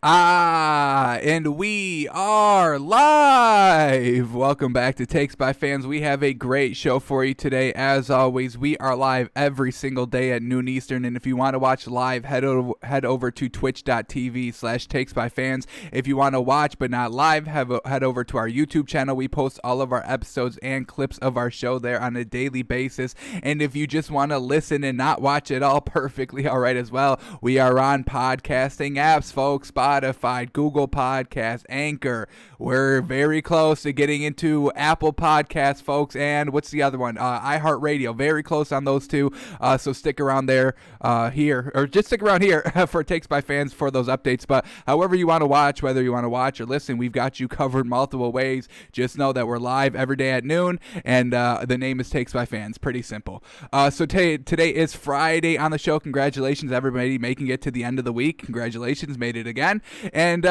And we are live. Welcome back to Takes by Fans. We have a great show for you today. As always, we are live every single day at noon Eastern. And if you want to watch live, head over to twitch.tv/Takes by Fans. If you want to watch but not live, head over to our YouTube channel. We post all of our episodes and clips of our show there on a daily basis. And if you just want to listen and not watch it all, perfectly all right as well. We are on podcasting apps, folks. Spotify, Google Podcasts, Anchor. We're very close to getting into Apple Podcasts, folks, and what's the other one? iHeartRadio. Very close on those two. So stick around there here, or just stick around here for Takes by Fans for those updates. But however you want to watch, whether you want to watch or listen, we've got you covered multiple ways. Just know that we're live every day at noon, and the name is Takes by Fans. Pretty simple. So today is Friday on the show. Congratulations, everybody, making it to the end of the week. Congratulations, made it again. And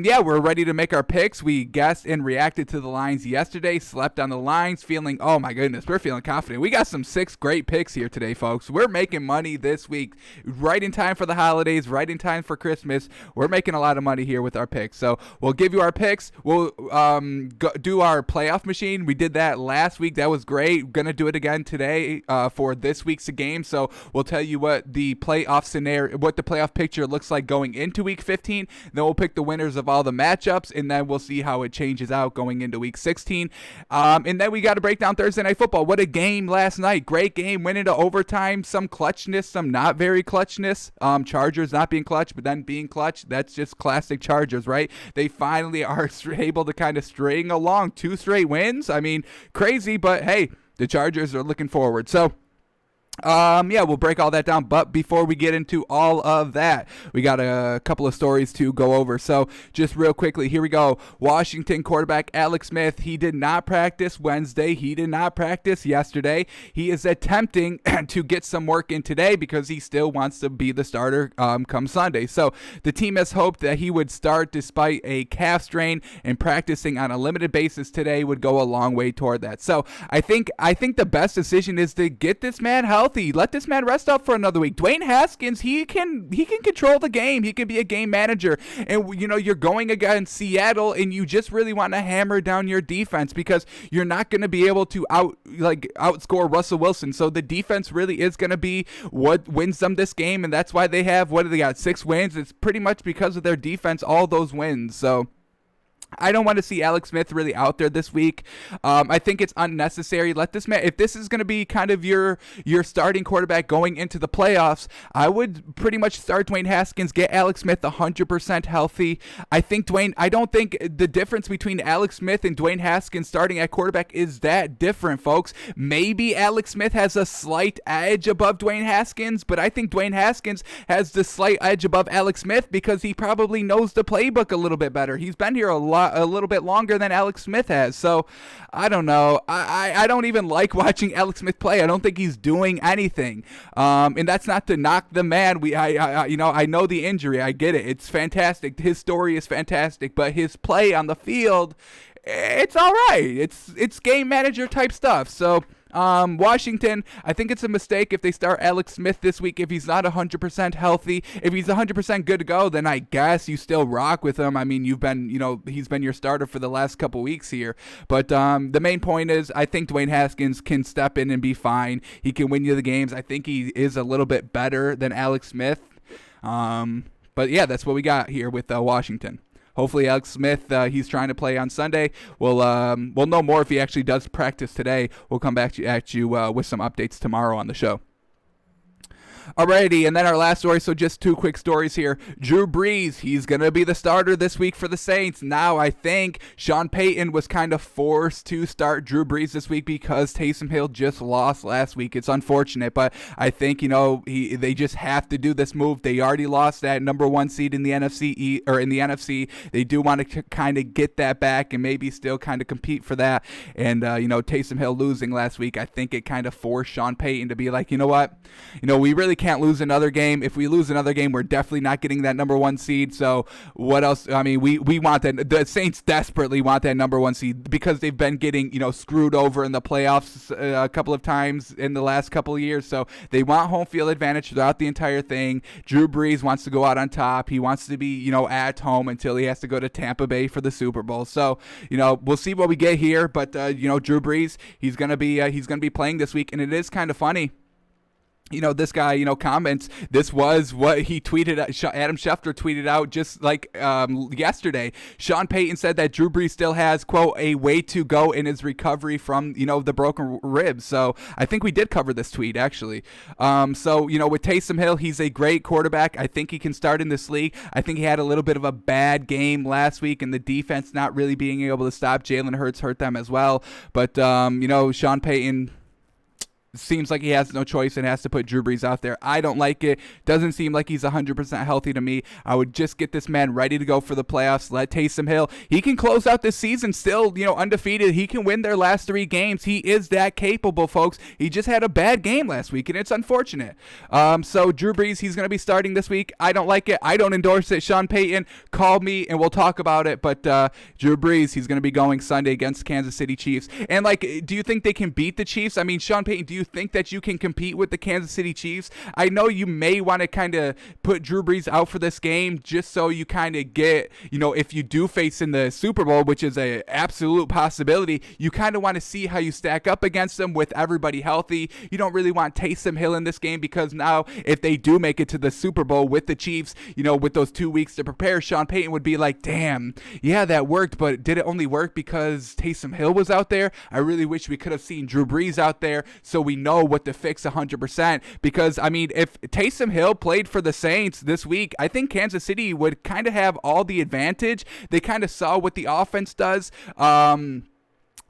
yeah, we're ready to make our picks. We guessed and reacted to the lines yesterday, slept on the lines, feeling, oh my goodness, we're feeling confident. We got some 6 great picks here today, folks. We're making money this week, right in time for the holidays, right in time for Christmas. We're making a lot of money here with our picks. So we'll give you our picks. We'll do our playoff machine. We did that last week. That was great. Gonna do it again today for this week's game. So we'll tell you what the playoff scenario, what the playoff picture looks like going into week 15. Then we'll pick the winners of all the matchups, and then we'll see how it changes out going into week 16. And then we got to break down Thursday Night Football. What a game last night. Great game. Went into overtime. Some clutchness, some not very clutchness. Chargers not being clutch, but then being clutch. That's just classic Chargers, right? They finally are able to kind of string along 2 straight wins. I mean, crazy, but hey, the Chargers are looking forward. So, yeah, we'll break all that down. But before we get into all of that, we got a couple of stories to go over. So just real quickly, here we go. Washington quarterback Alex Smith, he did not practice Wednesday. He did not practice yesterday. He is attempting to get some work in today because he still wants to be the starter come Sunday. So the team has hoped that he would start despite a calf strain, and practicing on a limited basis today would go a long way toward that. So I think the best decision is to get this man healthy. Let this man rest up for another week. Dwayne Haskins, he can control the game. He can be a game manager. And you know, you're going against Seattle, and you just really want to hammer down your defense because you're not going to be able to outscore Russell Wilson. So the defense really is going to be what wins them this game, and that's why they have, what do they got, 6 wins? It's pretty much because of their defense, all those wins. So I don't want to see Alex Smith really out there this week. I think it's unnecessary. Let this man, if this is going to be kind of your starting quarterback going into the playoffs, I would pretty much start Dwayne Haskins, get Alex Smith 100% healthy. I don't think the difference between Alex Smith and Dwayne Haskins starting at quarterback is that different, folks. Maybe Alex Smith has a slight edge above Dwayne Haskins, but I think Dwayne Haskins has the slight edge above Alex Smith because he probably knows the playbook a little bit better. He's been here a little bit longer than Alex Smith has. So I don't know. I don't even like watching Alex Smith play. I don't think he's doing anything. And that's not to knock the man. I know the injury. I get it. It's fantastic. His story is fantastic, but his play on the field, it's all right. It's game manager type stuff. So Washington, I think it's a mistake if they start Alex Smith this week if he's not 100% healthy. If he's 100% good to go, then I guess you still rock with him. I mean, he's been your starter for the last couple weeks here. But the main point is I think Dwayne Haskins can step in and be fine. He can win you the games. I think he is a little bit better than Alex Smith. But yeah, that's what we got here with Washington. Hopefully Alex Smith, he's trying to play on Sunday. We'll know more if he actually does practice today. We'll come back at you with some updates tomorrow on the show. Alrighty, and then our last story, so just 2 quick stories here. Drew Brees, he's going to be the starter this week for the Saints. Now, I think Sean Payton was kind of forced to start Drew Brees this week because Taysom Hill just lost last week. It's unfortunate, but I think, they just have to do this move. They already lost that number 1 seed in the NFC. They do want to kind of get that back and maybe still kind of compete for that. And, Taysom Hill losing last week, I think it kind of forced Sean Payton to be like, you know what? We really really can't lose another game. If we lose another game, we're definitely not getting that number 1 seed. So what else? I mean, we want that. The Saints desperately want that number 1 seed because they've been getting, screwed over in the playoffs a couple of times in the last couple of years. So they want home field advantage throughout the entire thing. Drew Brees wants to go out on top. He wants to be, at home until he has to go to Tampa Bay for the Super Bowl. So, we'll see what we get here. But, Drew Brees, he's going to be playing this week. And it is kind of funny. This guy, comments, this was what he tweeted, Adam Schefter tweeted out just like yesterday. Sean Payton said that Drew Brees still has, quote, a way to go in his recovery from, the broken ribs. So I think we did cover this tweet, actually. So, with Taysom Hill, he's a great quarterback. I think he can start in this league. I think he had a little bit of a bad game last week, and the defense not really being able to stop Jalen Hurts hurt them as well. But, Sean Payton seems like he has no choice and has to put Drew Brees out there. I don't like it. Doesn't seem like he's 100% healthy to me. I would just get this man ready to go for the playoffs. Let Taysom Hill. He can close out this season still, undefeated. He can win their last 3 games. He is that capable, folks. He just had a bad game last week, and it's unfortunate. So Drew Brees, he's going to be starting this week. I don't like it. I don't endorse it. Sean Payton, call me, and we'll talk about it. But Drew Brees, he's going to be going Sunday against Kansas City Chiefs. And, do you think they can beat the Chiefs? I mean, Sean Payton, do you think that you can compete with the Kansas City Chiefs? I know you may want to kind of put Drew Brees out for this game just so you kind of get, if you do face in the Super Bowl, which is a absolute possibility, you kind of want to see how you stack up against them with everybody healthy. You don't really want Taysom Hill in this game because now if they do make it to the Super Bowl with the Chiefs, with those 2 weeks to prepare, Sean Payton would be like, damn, yeah, that worked, but did it only work because Taysom Hill was out there? I really wish we could have seen Drew Brees out there so we know what to fix 100%, because I mean, if Taysom Hill played for the Saints this week, I think Kansas City would kind of have all the advantage. They kind of saw what the offense does.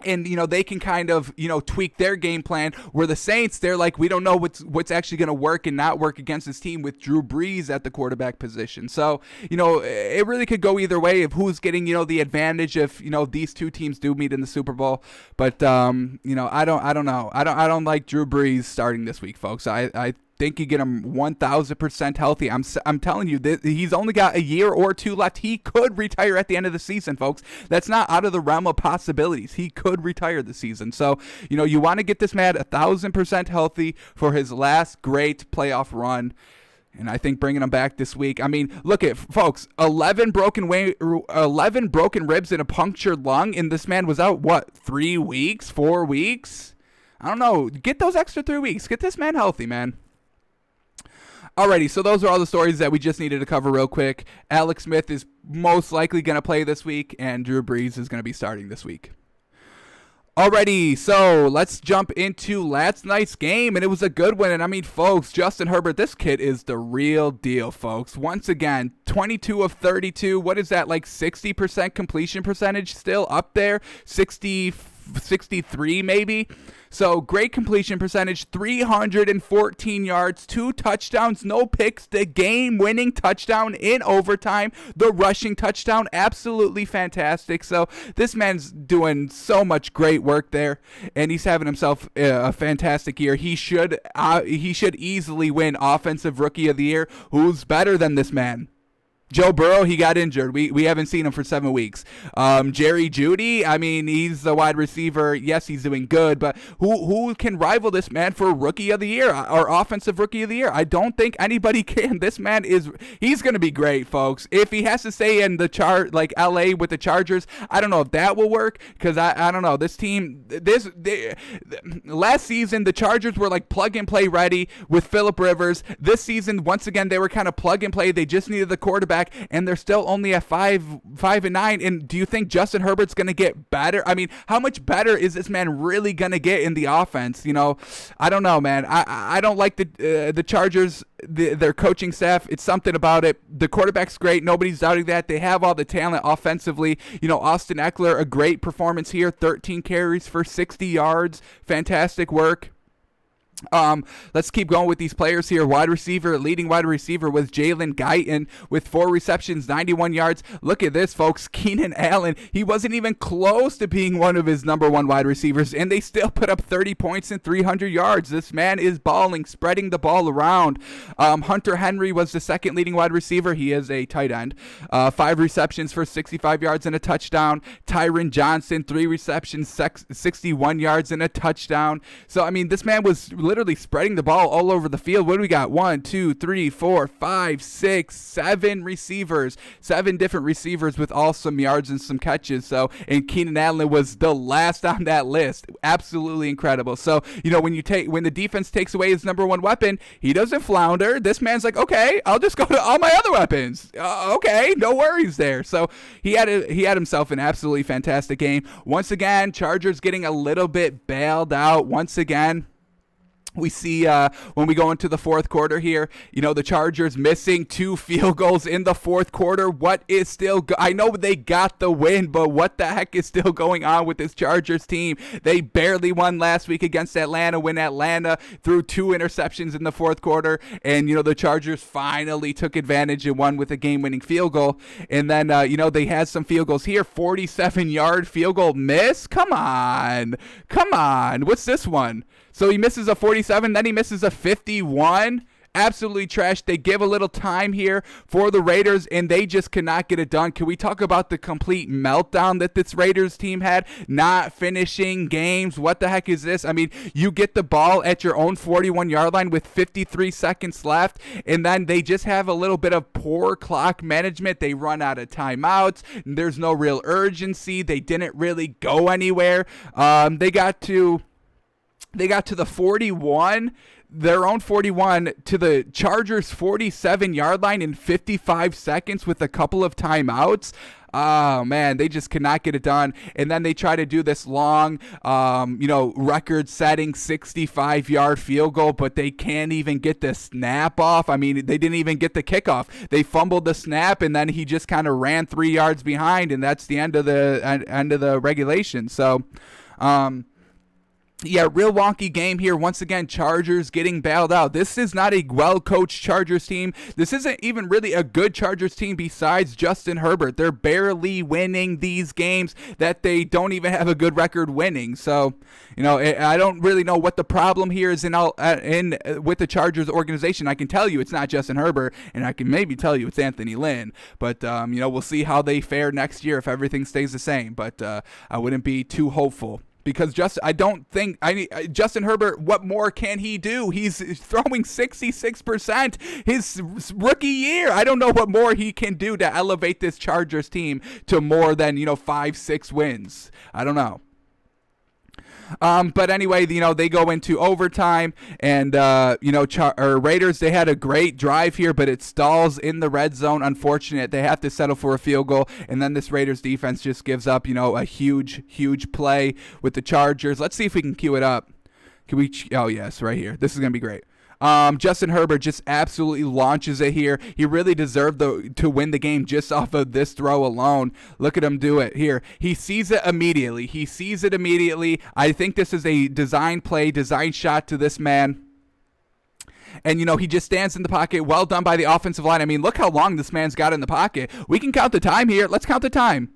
And, they can kind of, tweak their game plan, where the Saints, they're like, we don't know what's actually going to work and not work against this team with Drew Brees at the quarterback position. So, it really could go either way of who's getting, the advantage if, these two teams do meet in the Super Bowl. But, I don't know. I don't like Drew Brees starting this week, folks. I think you get him 1,000% healthy. I'm telling you, he's only got a year or 2 left. He could retire at the end of the season, folks. That's not out of the realm of possibilities. He could retire the season. So, you want to get this man 1,000% healthy for his last great playoff run. And I think bringing him back this week. I mean, look at folks. 11 broken ribs and a punctured lung, and this man was out 3 weeks, 4 weeks? I don't know. Get those extra 3 weeks. Get this man healthy, man. Alrighty, so those are all the stories that we just needed to cover real quick. Alex Smith is most likely going to play this week, and Drew Brees is going to be starting this week. Alrighty, so let's jump into last night's game, and it was a good one. And I mean, folks, Justin Herbert, this kid is the real deal, folks. Once again, 22 of 32. What is that, like 60% completion percentage still up there? 63 maybe. So great completion percentage, 314 yards, 2 touchdowns, no picks, the game-winning touchdown in overtime, the rushing touchdown, absolutely fantastic. So this man's doing so much great work there, and he's having himself a fantastic year. He should easily win Offensive Rookie of the Year. Who's better than this man? Joe Burrow, he got injured. We haven't seen him for 7 weeks. Jerry Jeudy, I mean, he's the wide receiver. Yes, he's doing good, but who can rival this man for Rookie of the Year or Offensive Rookie of the Year? I don't think anybody can. This man he's going to be great, folks. If he has to stay in the like LA with the Chargers, I don't know if that will work, because I don't know. This team, last season, the Chargers were like plug and play ready with Phillip Rivers. This season, once again, they were kind of plug and play. They just needed the quarterback, and they're still only at 5-9. And do you think Justin Herbert's going to get better? I mean, how much better is this man really going to get in the offense? I don't know, man. I don't like the Chargers, their coaching staff. It's something about it. The quarterback's great. Nobody's doubting that. They have all the talent offensively. Austin Eckler, a great performance here. 13 carries for 60 yards. Fantastic work. Let's keep going with these players here. Leading wide receiver was Jalen Guyton with 4 receptions, 91 yards. Look at this, folks. Keenan Allen, he wasn't even close to being one of his number 1 wide receivers, and they still put up 30 points and 300 yards. This man is balling, spreading the ball around. Hunter Henry was the second leading wide receiver. He is a tight end. 5 receptions for 65 yards and a touchdown. Tyron Johnson, 3 receptions, 61 yards and a touchdown. So, I mean, this man was literally spreading the ball all over the field. What do we got? 1, 2, 3, 4, 5, 6, 7 receivers. 7 different receivers with all some yards and some catches. So, and Keenan Allen was the last on that list. Absolutely incredible. So, when the defense takes away his number 1 weapon, he doesn't flounder. This man's like, okay, I'll just go to all my other weapons. Okay, no worries there. So he had himself an absolutely fantastic game. Once again, Chargers getting a little bit bailed out. Once again, we see when we go into the fourth quarter here, the Chargers missing 2 field goals in the fourth quarter. What is still I know they got the win, but what the heck is still going on with this Chargers team? They barely won last week against Atlanta when Atlanta threw 2 interceptions in the fourth quarter, and the Chargers finally took advantage and won with a game-winning field goal. And then they had some field goals here. 47-yard field goal miss. Come on. What's this one? So he misses a 47, then he misses a 51. Absolutely trash. They give a little time here for the Raiders, and they just cannot get it done. Can we talk about the complete meltdown that this Raiders team had? Not finishing games. What the heck is this? I mean, you get the ball at your own 41-yard line with 53 seconds left, and then they just have a little bit of poor clock management. They run out of timeouts. There's no real urgency. They didn't really go anywhere. They got to the 41, their own 41, to the Chargers' 47-yard line in 55 seconds with a couple of timeouts. Oh, man, they just cannot get it done. And then they try to do this long, record-setting 65-yard field goal, but they can't even get the snap off. I mean, they didn't even get the kickoff. They fumbled the snap, and then he just kind of ran 3 yards behind, and that's the end of the regulation. So, yeah, real wonky game here. Once again, Chargers getting bailed out. This is not a well-coached Chargers team. This isn't even really a good Chargers team besides Justin Herbert. They're barely winning these games that they don't even have a good record winning. So, I don't really know what the problem here is with the Chargers organization. I can tell you it's not Justin Herbert, and I can maybe tell you it's Anthony Lynn. But, we'll see how they fare next year if everything stays the same. But I wouldn't be too hopeful. Because Justin Herbert, what more can he do? He's throwing 66% his rookie year. I don't know what more he can do to elevate this Chargers team to more than 5-6 wins. I don't know. But anyway, they go into overtime, and Raiders, they had a great drive here, but it stalls in the red zone. Unfortunate, they have to settle for a field goal, and then this Raiders defense just gives up, a huge play with the Chargers. Let's see if we can cue it up. Can we? Oh yes, right here. This is gonna be great. Justin Herbert just absolutely launches it here. He really deserved to win the game just off of this throw alone. Look at him do it here. He sees it immediately. I think this is a design play, design shot to this man. And, he just stands in the pocket. Well done by the offensive line. I mean, look how long this man's got in the pocket. We can count the time here. Let's count the time.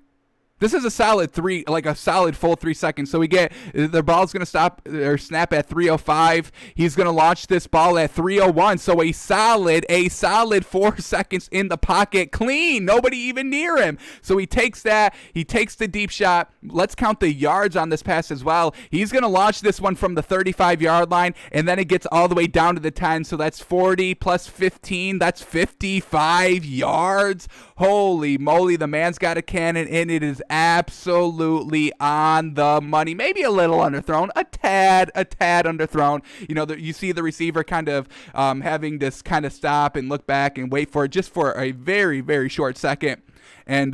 This is a solid full 3 seconds. So the ball's going to stop or snap at 3:05. He's going to launch this ball at 3:01. So a solid 4 seconds in the pocket, clean. Nobody even near him. So he takes that. He takes the deep shot. Let's count the yards on this pass as well. He's going to launch this one from the 35-yard line, and then it gets all the way down to the 10. So that's 40 plus 15. That's 55 yards. Holy moly, the man's got a cannon, and it is absolutely on the money. Maybe a little underthrown, a tad underthrown. You see the receiver kind of having to kind of stop and look back and wait for it just for a very, very short second. And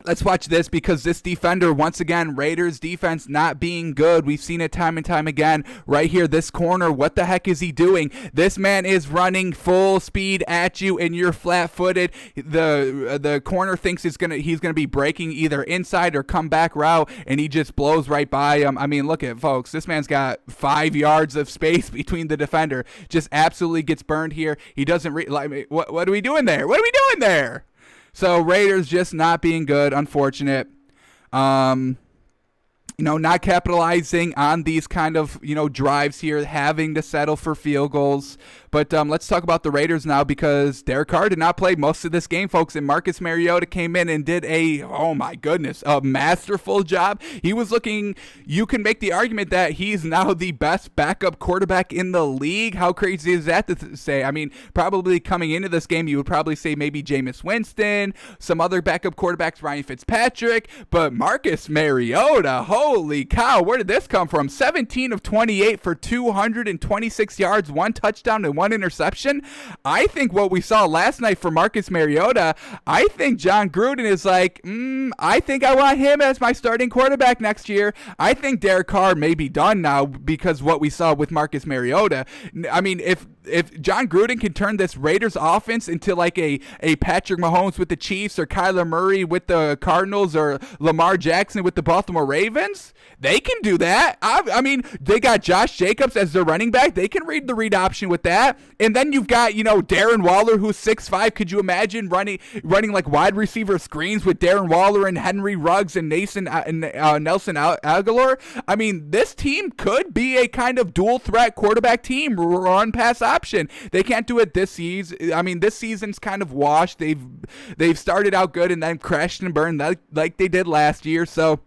Let's watch this because this defender, once again, Raiders defense not being good. We've seen it time and time again. Right here, this corner, what the heck is he doing? This man is running full speed at you and you're flat-footed. The corner thinks he's gonna be breaking either inside or comeback route, and he just blows right by him. I mean, look at folks. This man's got 5 yards of space between the defender. Just absolutely gets burned here. He doesn't what are we doing there? What are we doing there? So Raiders just not being good, unfortunate. Not capitalizing on these kind of, drives here, having to settle for field goals. But let's talk about the Raiders now because Derek Carr did not play most of this game, folks, and Marcus Mariota came in and did a masterful job. He was looking, you can make the argument that he's now the best backup quarterback in the league. How crazy is that to say? I mean, probably coming into this game, you would probably say maybe Jameis Winston, some other backup quarterbacks, Ryan Fitzpatrick, but Marcus Mariota, holy cow, where did this come from? 17 of 28 for 226 yards, 1 touchdown, and 1 interception. I think what we saw last night for Marcus Mariota, I think John Gruden is like, I think I want him as my starting quarterback next year. I think Derek Carr may be done now because what we saw with Marcus Mariota. I mean, if John Gruden can turn this Raiders offense into like a Patrick Mahomes with the Chiefs or Kyler Murray with the Cardinals or Lamar Jackson with the Baltimore Ravens, they can do that. I mean, they got Josh Jacobs as their running back. They can read the read option with that. And then you've got, Darren Waller, who's 6'5". Could you imagine running like wide receiver screens with Darren Waller and Henry Ruggs and Nelson Aguilar? I mean, this team could be a kind of dual threat quarterback team, run pass option. They can't do it this season. I mean, this season's kind of washed. They've started out good and then crashed and burned like they did last year. So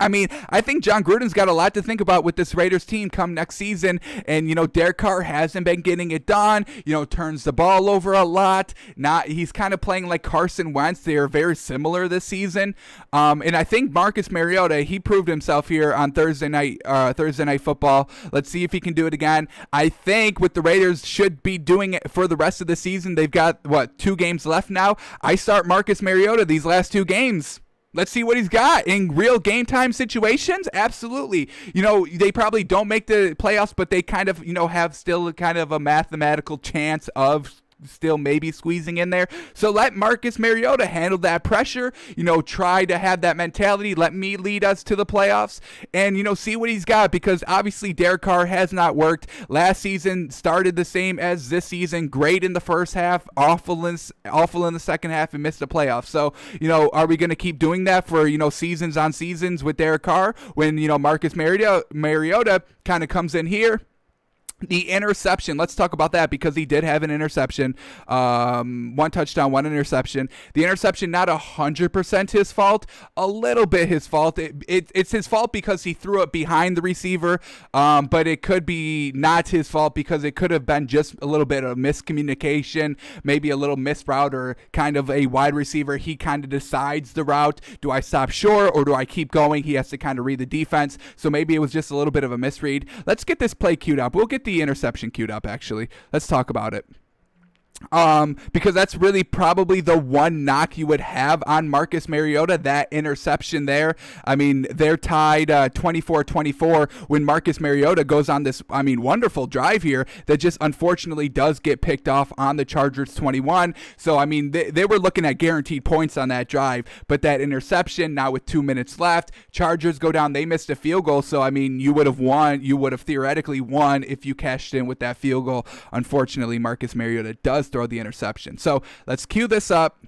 I mean, I think John Gruden's got a lot to think about with this Raiders team come next season. And, Derek Carr hasn't been getting it done, turns the ball over a lot. He's kind of playing like Carson Wentz. They are very similar this season. And I think Marcus Mariota, he proved himself here on Thursday night football. Let's see if he can do it again. I think what the Raiders should be doing it for the rest of the season, they've got, 2 games left now. I start Marcus Mariota these last 2 games. Let's see what he's got in real game time situations. Absolutely. They probably don't make the playoffs, but they kind of, have still kind of a mathematical chance of still maybe squeezing in there. So let Marcus Mariota handle that pressure, try to have that mentality. Let me lead us to the playoffs and, see what he's got because obviously Derek Carr has not worked. Last season started the same as this season. Great in the first half, awful in the second half and missed the playoffs. So, are we going to keep doing that for, seasons on seasons with Derek Carr when, Marcus Mariota kind of comes in here? The interception, let's talk about that because he did have an interception, 1 touchdown, 1 interception. The interception, not 100% his fault, a little bit his fault. It's his fault because he threw it behind the receiver, but it could be not his fault because it could have been just a little bit of miscommunication, maybe a little missed route or kind of a wide receiver. He kind of decides the route. Do I stop short or do I keep going? He has to kind of read the defense, so maybe it was just a little bit of a misread. Let's get this play queued up. We'll get the interception queued up actually. Let's talk about it. Because that's really probably the one knock you would have on Marcus Mariota, that interception there. I mean, they're tied 24-24 when Marcus Mariota goes on this, wonderful drive here that just unfortunately does get picked off on the Chargers 21. So, I mean, they were looking at guaranteed points on that drive, but that interception now with 2 minutes left, Chargers go down, they missed a field goal. So, I mean, you would have theoretically won if you cashed in with that field goal. Unfortunately, Marcus Mariota does throw the interception. So let's cue this up.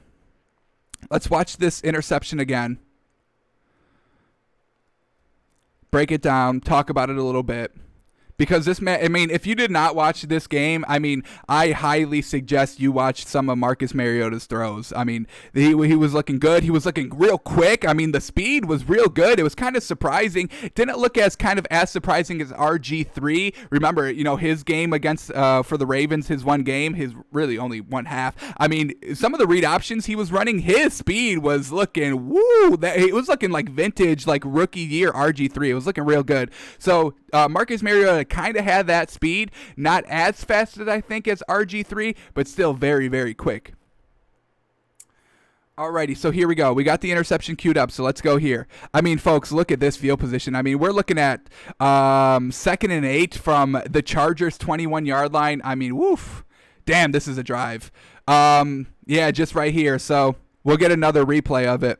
Let's watch this interception again. Break it down, talk about it a little bit. Because this man, if you did not watch this game, I highly suggest you watch some of Marcus Mariota's throws. He was looking good. He was looking real quick. The speed was real good. It was kind of surprising. It didn't look as surprising as RG3. Remember, his game against, for the Ravens, his one game, his really only one half. Some of the read options he was running, his speed was looking, it was looking like vintage, like rookie year RG3. It was looking real good. So, Marcus Mariota kind of had that speed, not as fast as I think as RG3, but still very, very quick. Alrighty, so here we go. We got the interception queued up, so let's go here. I mean, folks, look at this field position. I mean, we're looking at 2nd and 8 from the Chargers' 21-yard line. I mean, woof. Damn, this is a drive. Yeah, just right here. So we'll get another replay of it,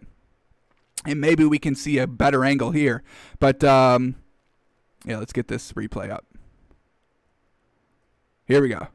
and maybe we can see a better angle here. But, yeah, let's get this replay up. Here we go.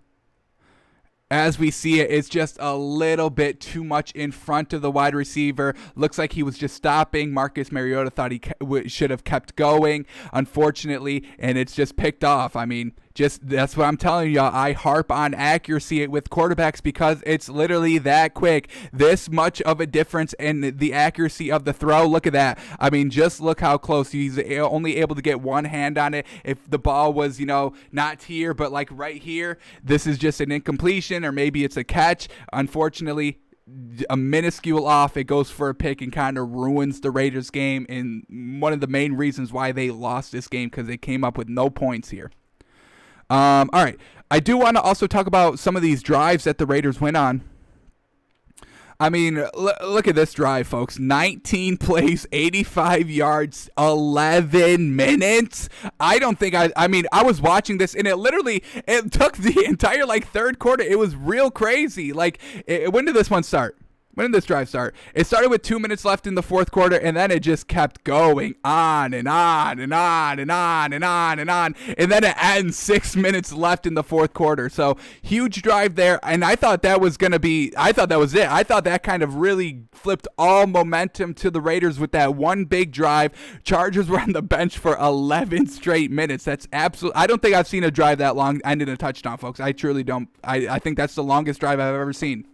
As we see it, it's just a little bit too much in front of the wide receiver. Looks like he was just stopping. Marcus Mariota thought he should have kept going, unfortunately, and it's just picked off. I mean, that's what I'm telling y'all. I harp on accuracy with quarterbacks because it's literally that quick. This much of a difference in the accuracy of the throw. Look at that. I mean, just look how close. He's only able to get one hand on it. If the ball was, not here, but like right here, this is just an incompletion, or maybe it's a catch. Unfortunately, a minuscule off, it goes for a pick and kind of ruins the Raiders game, and one of the main reasons why they lost this game, because they came up with no points here. All right. I do want to also talk about some of these drives that the Raiders went on. I mean, look at this drive, folks. 19 plays, 85 yards, 11 minutes. I don't think I was watching this, and it took the entire, third quarter. It was real crazy. When did this one start? When did this drive start? It started with 2 minutes left in the fourth quarter, and then it just kept going on and on and on and on and on and on. And then it ends 6 minutes left in the fourth quarter. So huge drive there. And I thought that was it. I thought that kind of really flipped all momentum to the Raiders with that one big drive. Chargers were on the bench for 11 straight minutes. That's absolutely, I don't think I've seen a drive that long end in a touchdown, folks. I truly don't. I think that's the longest drive I've ever seen.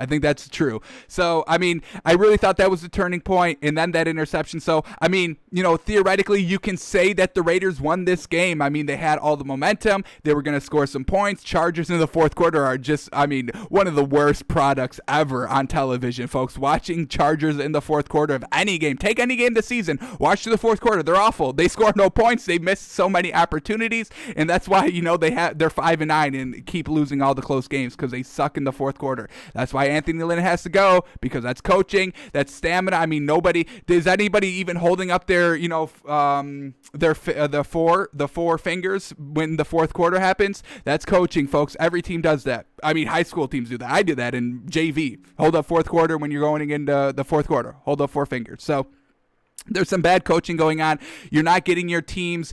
I think that's true. So, I mean, I really thought that was the turning point, and then that interception. So, I mean, theoretically, you can say that the Raiders won this game. I mean, they had all the momentum. They were going to score some points. Chargers in the fourth quarter are just, one of the worst products ever on television, folks. Watching Chargers in the fourth quarter of any game, take any game this season, watch the fourth quarter. They're awful. They score no points. They missed so many opportunities, and that's why, they're 5-9 and keep losing all the close games, because they suck in the fourth quarter. That's why Anthony Lynn has to go, because that's coaching, that's stamina. I mean, is anybody even holding up their, the four fingers when the fourth quarter happens? That's coaching, folks. Every team does that. I mean, high school teams do that. I did that in JV. Hold up fourth quarter when you're going into the fourth quarter. Hold up 4 fingers. So there's some bad coaching going on. You're not getting your teams,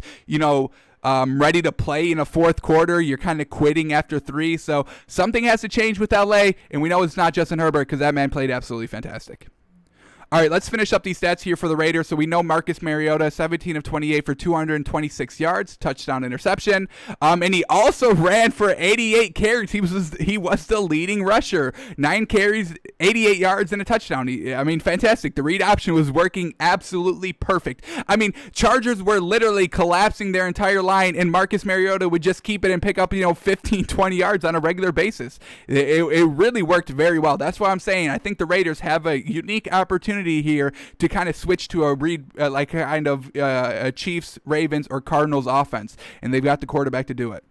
ready to play in a fourth quarter. You're kind of quitting after 3. So something has to change with LA, and we know it's not Justin Herbert, because that man played absolutely fantastic. All right, let's finish up these stats here for the Raiders. So we know Marcus Mariota, 17 of 28 for 226 yards, touchdown, interception. And he also ran for 88 carries. He was the leading rusher. 9 carries, 88 yards, and a touchdown. Fantastic. The read option was working absolutely perfect. I mean, Chargers were literally collapsing their entire line, and Marcus Mariota would just keep it and pick up, 15, 20 yards on a regular basis. It really worked very well. That's why I'm saying I think the Raiders have a unique opportunity here to kind of switch to a Chiefs, Ravens, or Cardinals offense, and they've got the quarterback to do it.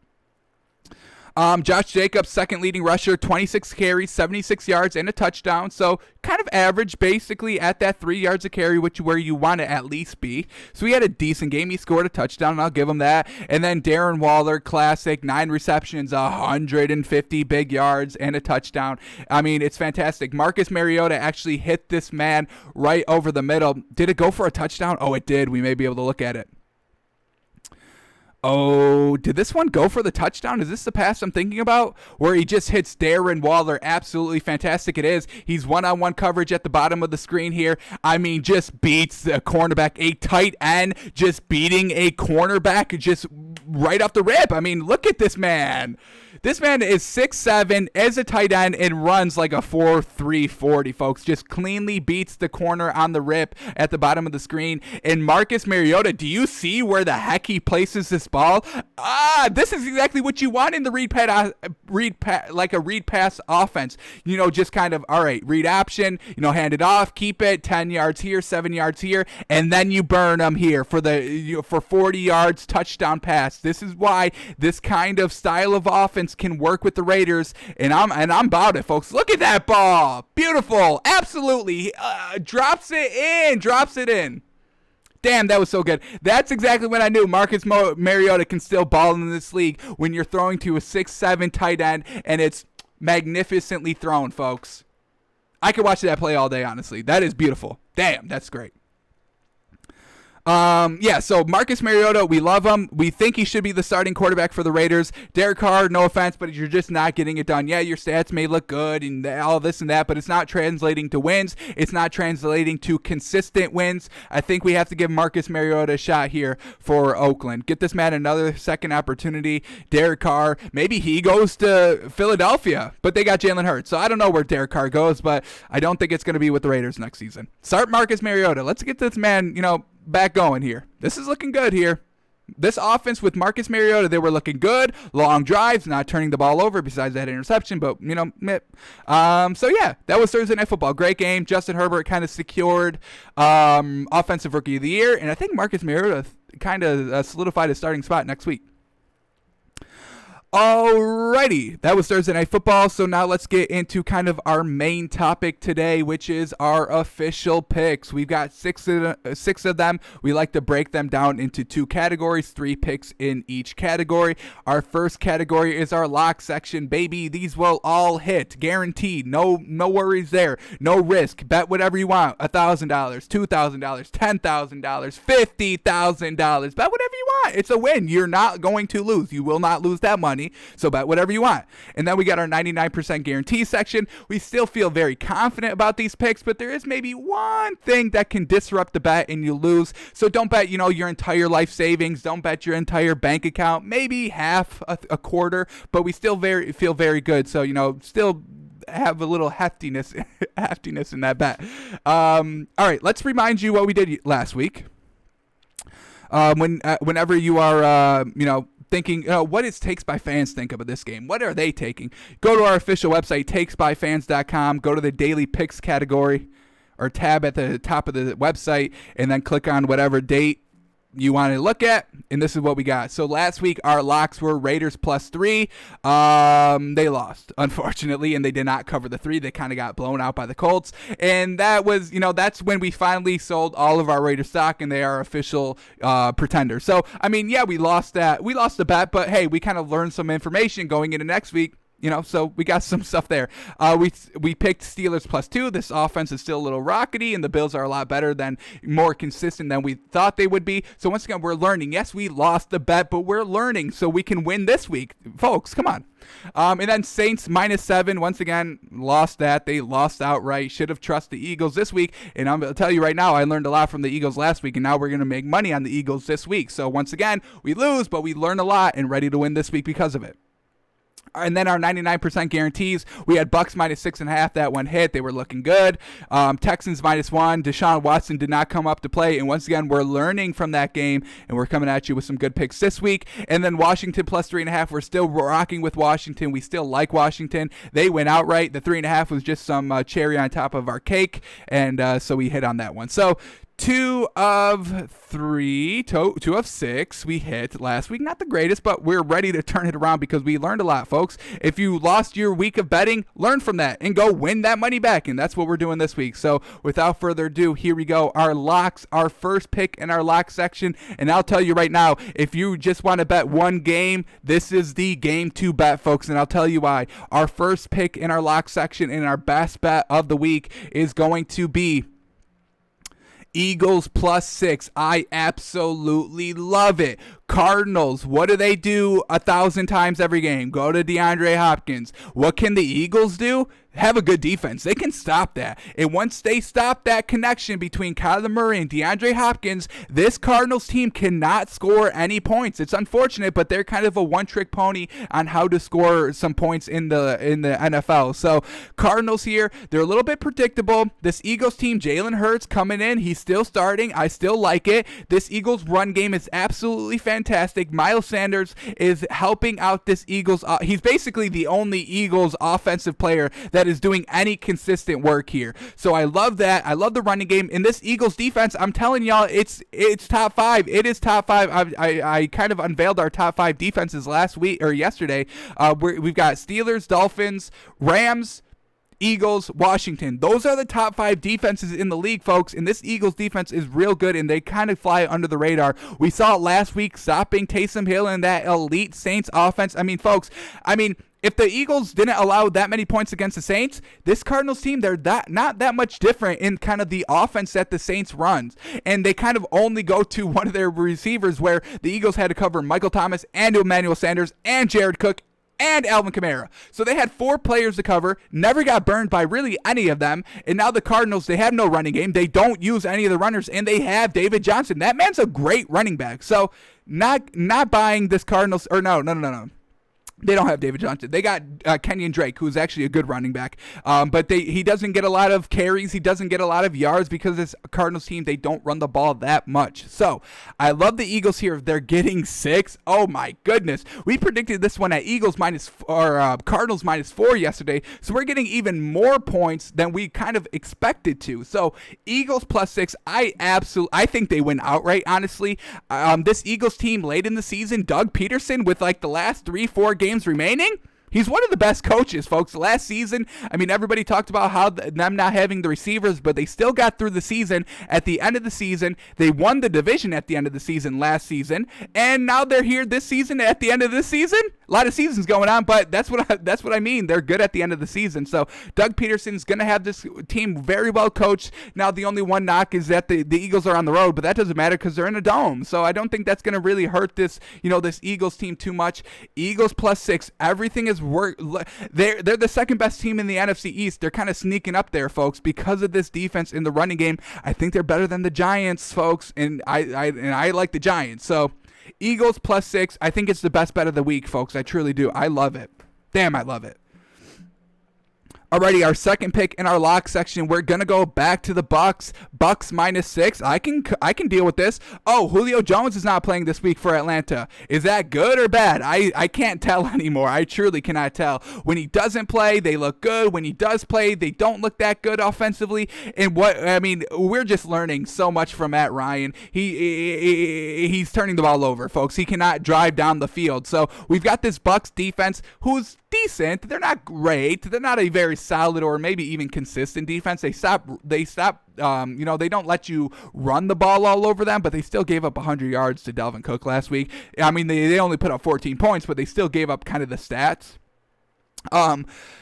Josh Jacobs, second leading rusher, 26 carries, 76 yards, and a touchdown. So kind of average, basically at that 3 yards a carry, where you want to at least be. So he had a decent game. He scored a touchdown, and I'll give him that. And then Darren Waller, classic, 9 receptions, 150 big yards, and a touchdown. I mean, it's fantastic. Marcus Mariota actually hit this man right over the middle. Did it go for a touchdown? Oh, it did. We may be able to look at it. Oh, did this one go for the touchdown? Is this the pass I'm thinking about? Where he just hits Darren Waller. Absolutely fantastic it is. He's one-on-one coverage at the bottom of the screen here. I mean, just beats the cornerback. A tight end just beating a cornerback just right off the rip. I mean, look at this man. This man is 6'7", as a tight end, and runs like a 4.3 40, folks. Just cleanly beats the corner on the rip at the bottom of the screen. And Marcus Mariota, do you see where the heck he places this ball? This is exactly what you want in the read pass offense. Just kind of, all right, read option, hand it off, keep it, 10 yards here, 7 yards here, and then you burn them here for 40 yards, touchdown pass. This is why this kind of style of offense offense can work with the Raiders, and I'm about it, folks. Look at that ball. Beautiful. Absolutely. Drops it in. Damn, that was so good. That's exactly when I knew Marcus Mariota can still ball in this league, when you're throwing to a 6'7" tight end, and it's magnificently thrown, folks. I could watch that play all day, honestly. That is beautiful. Damn, that's great. So Marcus Mariota, we love him. We think he should be the starting quarterback for the Raiders. Derek Carr, no offense, but you're just not getting it done. Yeah, your stats may look good and all this and that, but it's not translating to wins. It's not translating to consistent wins. I think we have to give Marcus Mariota a shot here for Oakland. Get this man another second opportunity. Derek Carr, maybe he goes to Philadelphia, but they got Jalen Hurts. So I don't know where Derek Carr goes, but I don't think it's going to be with the Raiders next season. Start Marcus Mariota. Let's get this man, back going here. This is looking good here. This offense with Marcus Mariota, they were looking good. Long drives, not turning the ball over besides that interception, but, So, yeah, that was Thursday Night Football. Great game. Justin Herbert kind of secured Offensive Rookie of the Year, and I think Marcus Mariota kind of solidified his starting spot next week. Alrighty, that was Thursday Night Football, so now let's get into kind of our main topic today, which is our official picks. We've got six of them. We like to break them down into two categories, 3 picks in each category. Our first category is our lock section, baby. These will all hit, guaranteed. No worries there. No risk. Bet whatever you want. $1,000, $2,000, $10,000, $50,000. Bet whatever you want. It's a win. You're not going to lose. You will not lose that money. So bet whatever you want. And then we got our 99% guarantee section. We still feel very confident about these picks, but there is maybe one thing that can disrupt the bet and you lose. So don't bet, your entire life savings. Don't bet your entire bank account. Maybe half, a quarter, but we still feel very good. So, still have a little heftiness in that bet. All right, let's remind you what we did last week. Whenever you are, thinking, what does Takes by Fans think about this game? What are they taking? Go to our official website, takesbyfans.com. Go to the Daily Picks category or tab at the top of the website, and then click on whatever date you want to look at, and this is what we got. So last week our locks were Raiders +3. They lost, unfortunately, and they did not cover the 3. They kind of got blown out by the Colts, and that was, that's when we finally sold all of our Raiders stock, and they are official pretenders. So we lost that. We lost the bet, but hey, we kind of learned some information going into next week. So we got some stuff there. We picked Steelers +2. This offense is still a little rockety, and the Bills are a lot better more consistent than we thought they would be. So once again, we're learning. Yes, we lost the bet, but we're learning so we can win this week. Folks, come on. And then Saints -7. Once again, lost that. They lost outright. Should have trusted the Eagles this week. And I'm going to tell you right now, I learned a lot from the Eagles last week, and now we're going to make money on the Eagles this week. So once again, we lose, but we learn a lot and ready to win this week because of it. And then our 99% guarantees, we had Bucks -6.5. That one hit. They were looking good. Texans -1. Deshaun Watson did not come up to play. And once again, we're learning from that game, and we're coming at you with some good picks this week. And then Washington +3.5. We're still rocking with Washington. We still like Washington. They went outright. The 3.5 was just some cherry on top of our cake, and so we hit on that one. So 2 of 6 we hit last week. Not the greatest, but we're ready to turn it around because we learned a lot, folks. If you lost your week of betting, learn from that and go win that money back, and that's what we're doing this week. So without further ado, here we go. Our locks, our first pick in our lock section, and I'll tell you right now, if you just want to bet one game, this is the game to bet, folks, and I'll tell you why. Our first pick in our lock section and our best bet of the week is going to be Eagles +6. I absolutely love it. Cardinals, what do they do 1,000 times every game? Go to DeAndre Hopkins. What can the Eagles do? Have a good defense. They can stop that. And once they stop that connection between Kyler Murray and DeAndre Hopkins, this Cardinals team cannot score any points. It's unfortunate, but they're kind of a one-trick pony on how to score some points in the NFL. So Cardinals here, they're a little bit predictable. This Eagles team, Jalen Hurts coming in. He's still starting. I still like it. This Eagles run game is absolutely fantastic. Miles Sanders is helping out this Eagles. He's basically the only Eagles offensive player that that is doing any consistent work here. So I love that. I love the running game. In this Eagles defense, I'm telling y'all, it's top 5. It is top 5. I kind of unveiled our top 5 defenses last week or yesterday. We've got Steelers, Dolphins, Rams, Eagles, Washington. Those are the top 5 defenses in the league, folks, and this Eagles defense is real good, and they kind of fly under the radar. We saw it last week, stopping Taysom Hill and that elite Saints offense. Folks, if the Eagles didn't allow that many points against the Saints, this Cardinals team, they're not that much different in kind of the offense that the Saints runs. And they kind of only go to one of their receivers, where the Eagles had to cover Michael Thomas and Emmanuel Sanders and Jared Cook and Alvin Kamara. So they had 4 players to cover, never got burned by really any of them. And now the Cardinals, they have no running game. They don't use any of the runners, and they have David Johnson. That man's a great running back. So not buying this Cardinals, or no. They don't have David Johnson. They got Kenyon Drake, who's actually a good running back. But he doesn't get a lot of carries. He doesn't get a lot of yards because this Cardinals team, they don't run the ball that much. So I love the Eagles here. They're getting 6. Oh, my goodness. We predicted this one at Cardinals -4 yesterday. So we're getting even more points than we kind of expected to. So Eagles +6. I think they win outright, honestly. This Eagles team late in the season, Doug Peterson, with like the last 3-4 games remaining, he's one of the best coaches, folks. Last season, everybody talked about how them not having the receivers, but they still got through the season. At the end of the season, they won the division at the end of the season last season, and now they're here this season at the end of this season. A lot of seasons going on, but that's what I mean. They're good at the end of the season. So Doug Peterson's going to have this team very well coached. Now, the only one knock is that the Eagles are on the road, but that doesn't matter because they're in a dome. So I don't think that's going to really hurt this Eagles team too much. Eagles +6. Everything is they're the second best team in the NFC East. They're kind of sneaking up there, folks, because of this defense in the running game. I think they're better than the Giants, folks, and I like the Giants. So Eagles +6. I think it's the best bet of the week, folks. I truly do. I love it. Damn, I love it. Alrighty, our second pick in our lock section, we're gonna go back to the Bucks. Bucks -6. I can deal with this. Oh, Julio Jones is not playing this week for Atlanta. Is that good or bad? I can't tell anymore. I truly cannot tell. When he doesn't play, they look good. When he does play, they don't look that good offensively. And we're just learning so much from Matt Ryan. He's turning the ball over, folks. He cannot drive down the field. So we've got this Bucks defense who's decent. They're not great. They're not a very solid or maybe even consistent defense. They stop. They don't let you run the ball all over them, but they still gave up 100 yards to Dalvin Cook last week. They only put up 14 points, but they still gave up kind of the stats.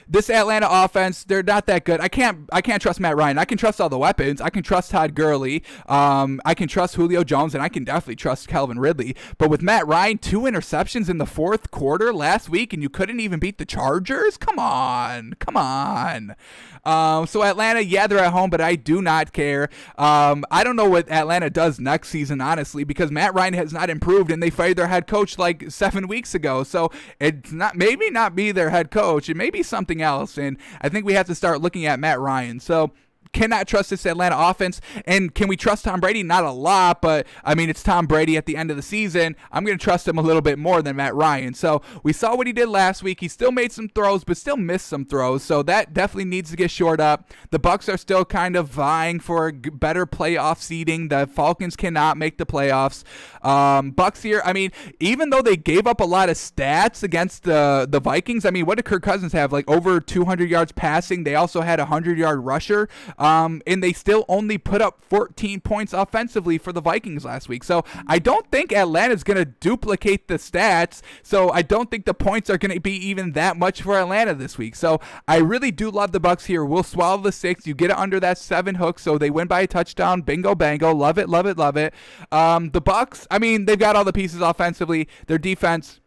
This Atlanta offense, they're not that good. I can't trust Matt Ryan. I can trust all the weapons. I can trust Todd Gurley. I can trust Julio Jones, and I can definitely trust Calvin Ridley. But with Matt Ryan, 2 interceptions in the 4th quarter last week, and you couldn't even beat the Chargers? Come on. So Atlanta, yeah, they're at home, but I do not care. I don't know what Atlanta does next season, honestly, because Matt Ryan has not improved, and they fired their head coach like 7 weeks ago. So it's maybe not be their head coach. It may be something else, and I think we have to start looking at Matt Ryan. So cannot trust this Atlanta offense. And can we trust Tom Brady? Not a lot, but it's Tom Brady at the end of the season. I'm going to trust him a little bit more than Matt Ryan. So we saw what he did last week. He still made some throws, but still missed some throws. So that definitely needs to get shored up. The Bucs are still kind of vying for better playoff seeding. The Falcons cannot make the playoffs. Bucs here, even though they gave up a lot of stats against the Vikings, what did Kirk Cousins have? Like over 200 yards passing. They also had a 100-yard rusher. And they still only put up 14 points offensively for the Vikings last week. So I don't think Atlanta's going to duplicate the stats. So I don't think the points are going to be even that much for Atlanta this week. So I really do love the Bucs here. We'll swallow the 6. You get it under that 7 hook, so they win by a touchdown. Bingo, bango. Love it, love it, love it. The Bucs, they've got all the pieces offensively. Their defense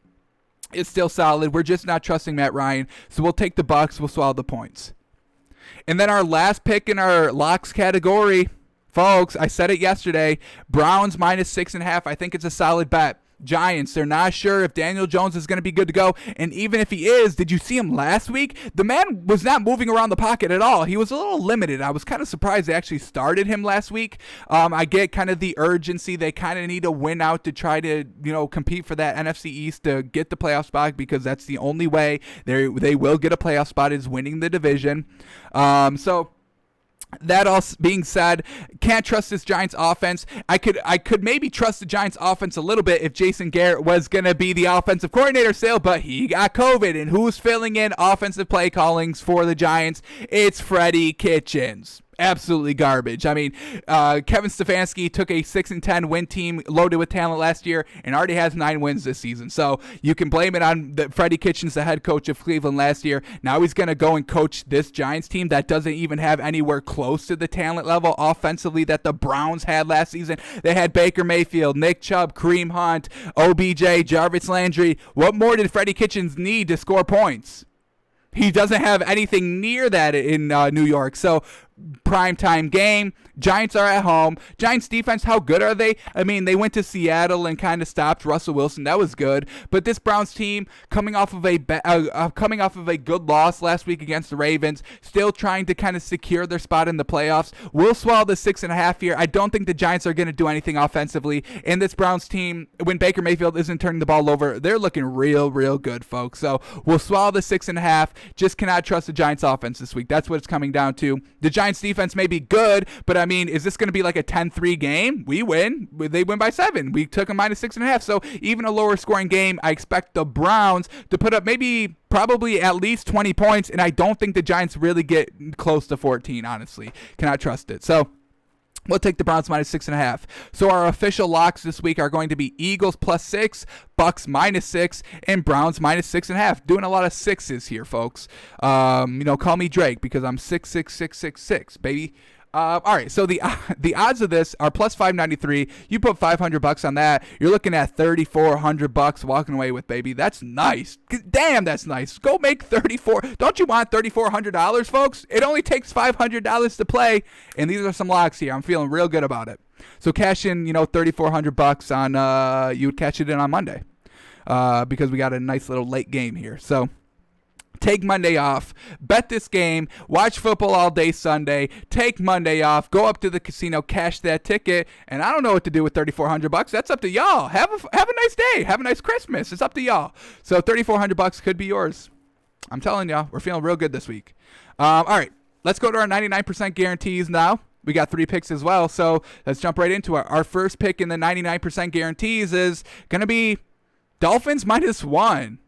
is still solid. We're just not trusting Matt Ryan. So we'll take the Bucs. We'll swallow the points. And then our last pick in our locks category, folks, I said it yesterday, Browns -6.5. I think it's a solid bet. Giants, they're not sure if Daniel Jones is going to be good to go. And even if he is, did you see him last week? The man was not moving around the pocket at all. He was a little limited. I was kind of surprised they actually started him last week. I get kind of the urgency. They kind of need to win out to try to, compete for that NFC East to get the playoff spot, because that's the only way they will get a playoff spot is winning the division. So that all being said, can't trust this Giants offense. I could maybe trust the Giants offense a little bit if Jason Garrett was going to be the offensive coordinator still, but he got COVID. And who's filling in offensive play callings for the Giants? It's Freddie Kitchens. Absolutely garbage. I mean, Kevin Stefanski took a 6-10 win team loaded with talent last year and already has 9 wins this season. So you can blame it on Freddie Kitchens, the head coach of Cleveland last year. Now he's going to go and coach this Giants team that doesn't even have anywhere close to the talent level offensively that the Browns had last season. They had Baker Mayfield, Nick Chubb, Kareem Hunt, OBJ, Jarvis Landry. What more did Freddie Kitchens need to score points? He doesn't have anything near that in New York. So, primetime game. Giants are at home. Giants defense, how good are they? I mean, they went to Seattle and kind of stopped Russell Wilson. That was good. But this Browns team, coming off of a good loss last week against the Ravens, still trying to kind of secure their spot in the playoffs, will swallow the 6.5 here. I don't think the Giants are going to do anything offensively. And this Browns team, when Baker Mayfield isn't turning the ball over, they're looking real, real good, folks. So we'll swallow the 6.5. Just cannot trust the Giants offense this week. That's what it's coming down to. The Giants defense may be good, but I mean, is this going to be like a 10-3 game? We win. They win by 7. We took a minus 6.5. So even a lower scoring game, I expect the Browns to put up probably at least 20 points, and I don't think the Giants really get close to 14, honestly. Cannot trust it. So we'll take the Browns minus 6.5. So our official locks this week are going to be Eagles +6, Bucks -6, and Browns minus 6.5. Doing a lot of sixes here, folks. Call me Drake because I'm 66666, baby. All right, so the odds of this are +593. You put $500 on that, you're looking at $3,400 walking away with, baby. That's nice. Damn, that's nice. Go make $34. Don't you want $3,400, folks? It only takes $500 to play, and these are some locks here. I'm feeling real good about it. So cash in, $3,400 on. You would cash it in on Monday, because we got a nice little late game here. So take Monday off, bet this game, watch football all day Sunday, take Monday off, go up to the casino, cash that ticket, and I don't know what to do with $3,400. That's up to y'all. Have a nice day. Have a nice Christmas. It's up to y'all. So $3,400 could be yours. I'm telling y'all, we're feeling real good this week. All right, let's go to our 99% guarantees now. We got 3 picks as well, so let's jump right into it. Our first pick in the 99% guarantees is going to be Dolphins -1.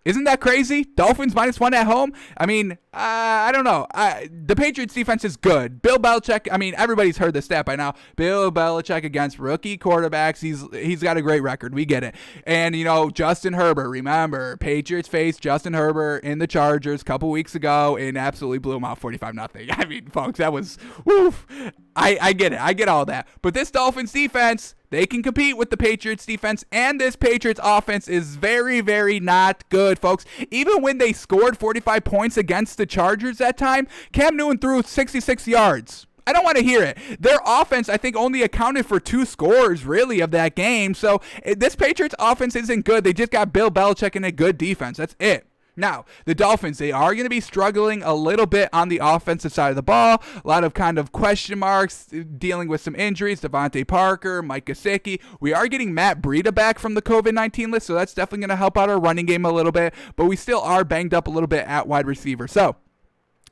Isn't that crazy? Dolphins -1 at home? I mean, I don't know. The Patriots defense is good. Bill Belichick, I mean, everybody's heard this stat by now. Bill Belichick against rookie quarterbacks, he's got a great record. We get it. And, Justin Herbert, remember, Patriots faced Justin Herbert in the Chargers a couple weeks ago and absolutely blew him out 45-0. I mean, folks, that was, woof. I get it. I get all that. But this Dolphins defense, they can compete with the Patriots defense, and this Patriots offense is very, very not good, folks. Even when they scored 45 points against the Chargers that time, Cam Newton threw 66 yards. I don't want to hear it. Their offense, I think, only accounted for 2 scores, really, of that game. So this Patriots offense isn't good. They just got Bill Belichick and a good defense. That's it. Now, the Dolphins, they are going to be struggling a little bit on the offensive side of the ball. A lot of kind of question marks, dealing with some injuries. Devontae Parker, Mike Gesicki. We are getting Matt Breida back from the COVID-19 list, so that's definitely going to help out our running game a little bit. But we still are banged up a little bit at wide receiver. So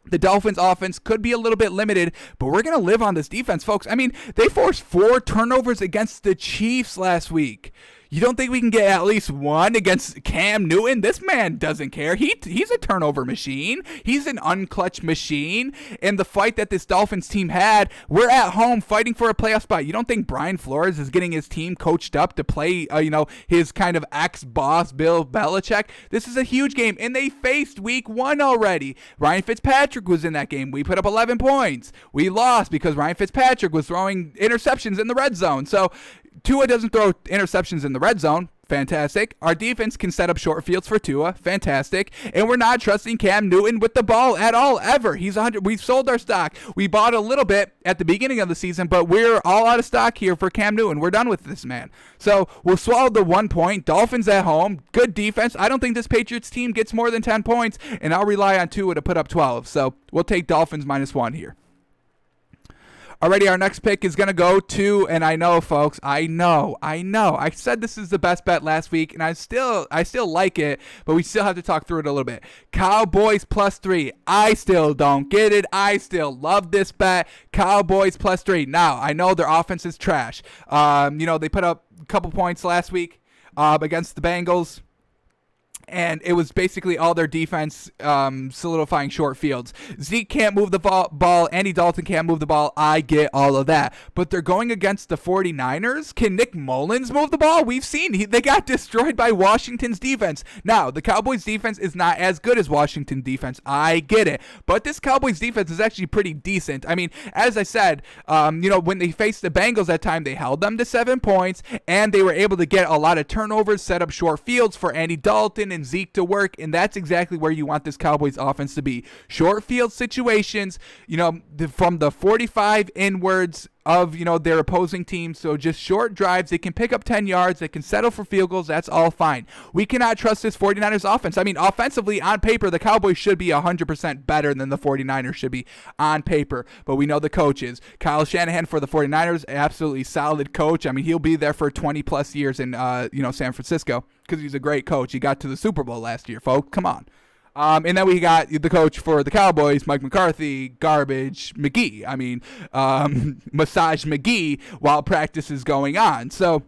the Dolphins offense could be a little bit limited, but we're going to live on this defense, folks. I mean, they forced 4 turnovers against the Chiefs last week. You don't think we can get at least 1 against Cam Newton? This man doesn't care. He's a turnover machine. He's an unclutch machine. And the fight that this Dolphins team had, we're at home fighting for a playoff spot. You don't think Brian Flores is getting his team coached up to play, his kind of ex-boss Bill Belichick? This is a huge game, and they faced week 1 already. Ryan Fitzpatrick was in that game. We put up 11 points. We lost because Ryan Fitzpatrick was throwing interceptions in the red zone. So Tua doesn't throw interceptions in the red zone. Fantastic. Our defense can set up short fields for Tua. Fantastic. And we're not trusting Cam Newton with the ball at all, ever. He's 100. We've sold our stock. We bought a little bit at the beginning of the season, but we're all out of stock here for Cam Newton. We're done with this man. So we'll swallow the 1 point. Dolphins at home. Good defense. I don't think this Patriots team gets more than 10 points, and I'll rely on Tua to put up 12. So we'll take Dolphins -1 here. Alrighty, our next pick is going to go to, and I know, folks, I know. I said this is the best bet last week, and I still like it, but we still have to talk through it a little bit. Cowboys +3. I still don't get it. I still love this bet. Cowboys +3. Now, I know their offense is trash. They put up a couple points last week against the Bengals. And it was basically all their defense solidifying short fields. Zeke can't move the ball. Andy Dalton can't move the ball. I get all of that. But they're going against the 49ers. Can Nick Mullins move the ball? We've seen. They got destroyed by Washington's defense. Now, the Cowboys' defense is not as good as Washington defense. I get it. But this Cowboys' defense is actually pretty decent. I mean, as I said, when they faced the Bengals that time, they held them to 7 points. And they were able to get a lot of turnovers, set up short fields for Andy Dalton and Zeke to work, and that's exactly where you want this Cowboys offense to be. Short field situations, from the 45 inwards of, their opposing team. So just short drives. They can pick up 10 yards. They can settle for field goals. That's all fine. We cannot trust this 49ers offense. I mean, offensively, on paper, the Cowboys should be 100% better than the 49ers should be on paper. But we know the coaches. Kyle Shanahan for the 49ers, absolutely solid coach. I mean, he'll be there for 20-plus years in, San Francisco because he's a great coach. He got to the Super Bowl last year, folks. Come on. And then we got the coach for the Cowboys, Mike McCarthy, garbage McGee. I mean, massage McGee while practice is going on. So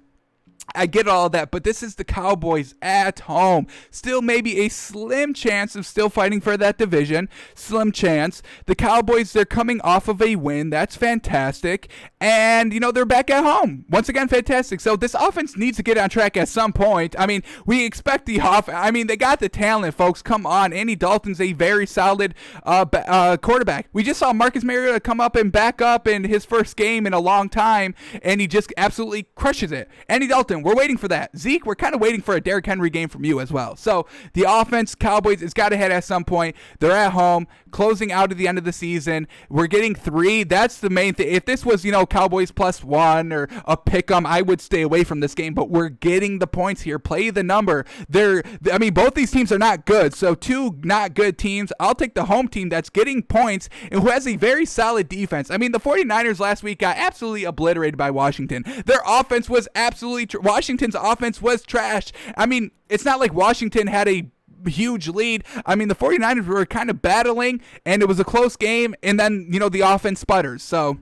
I get all that, but this is the Cowboys at home. Still maybe a slim chance of still fighting for that division. Slim chance. The Cowboys, they're coming off of a win. That's fantastic. And, they're back at home. Once again, fantastic. So this offense needs to get on track at some point. I mean, we expect they got the talent, folks. Come on. Andy Dalton's a very solid quarterback. We just saw Marcus Mariota come up and back up in his first game in a long time, and he just absolutely crushes it. Andy Dalton, we're waiting for that. Zeke, we're kind of waiting for a Derrick Henry game from you as well. So the offense, Cowboys, it's got to hit at some point. They're at home, closing out at the end of the season. We're getting 3. That's the main thing. If this was, Cowboys +1 or a pick'em, I would stay away from this game. But we're getting the points here. Play the number. Both these teams are not good. So 2 not good teams. I'll take the home team that's getting points and who has a very solid defense. I mean, the 49ers last week got absolutely obliterated by Washington. Their offense was absolutely Washington's offense was trash. I mean, it's not like Washington had a huge lead. I mean, the 49ers were kind of battling, and it was a close game, and then, the offense sputters. So,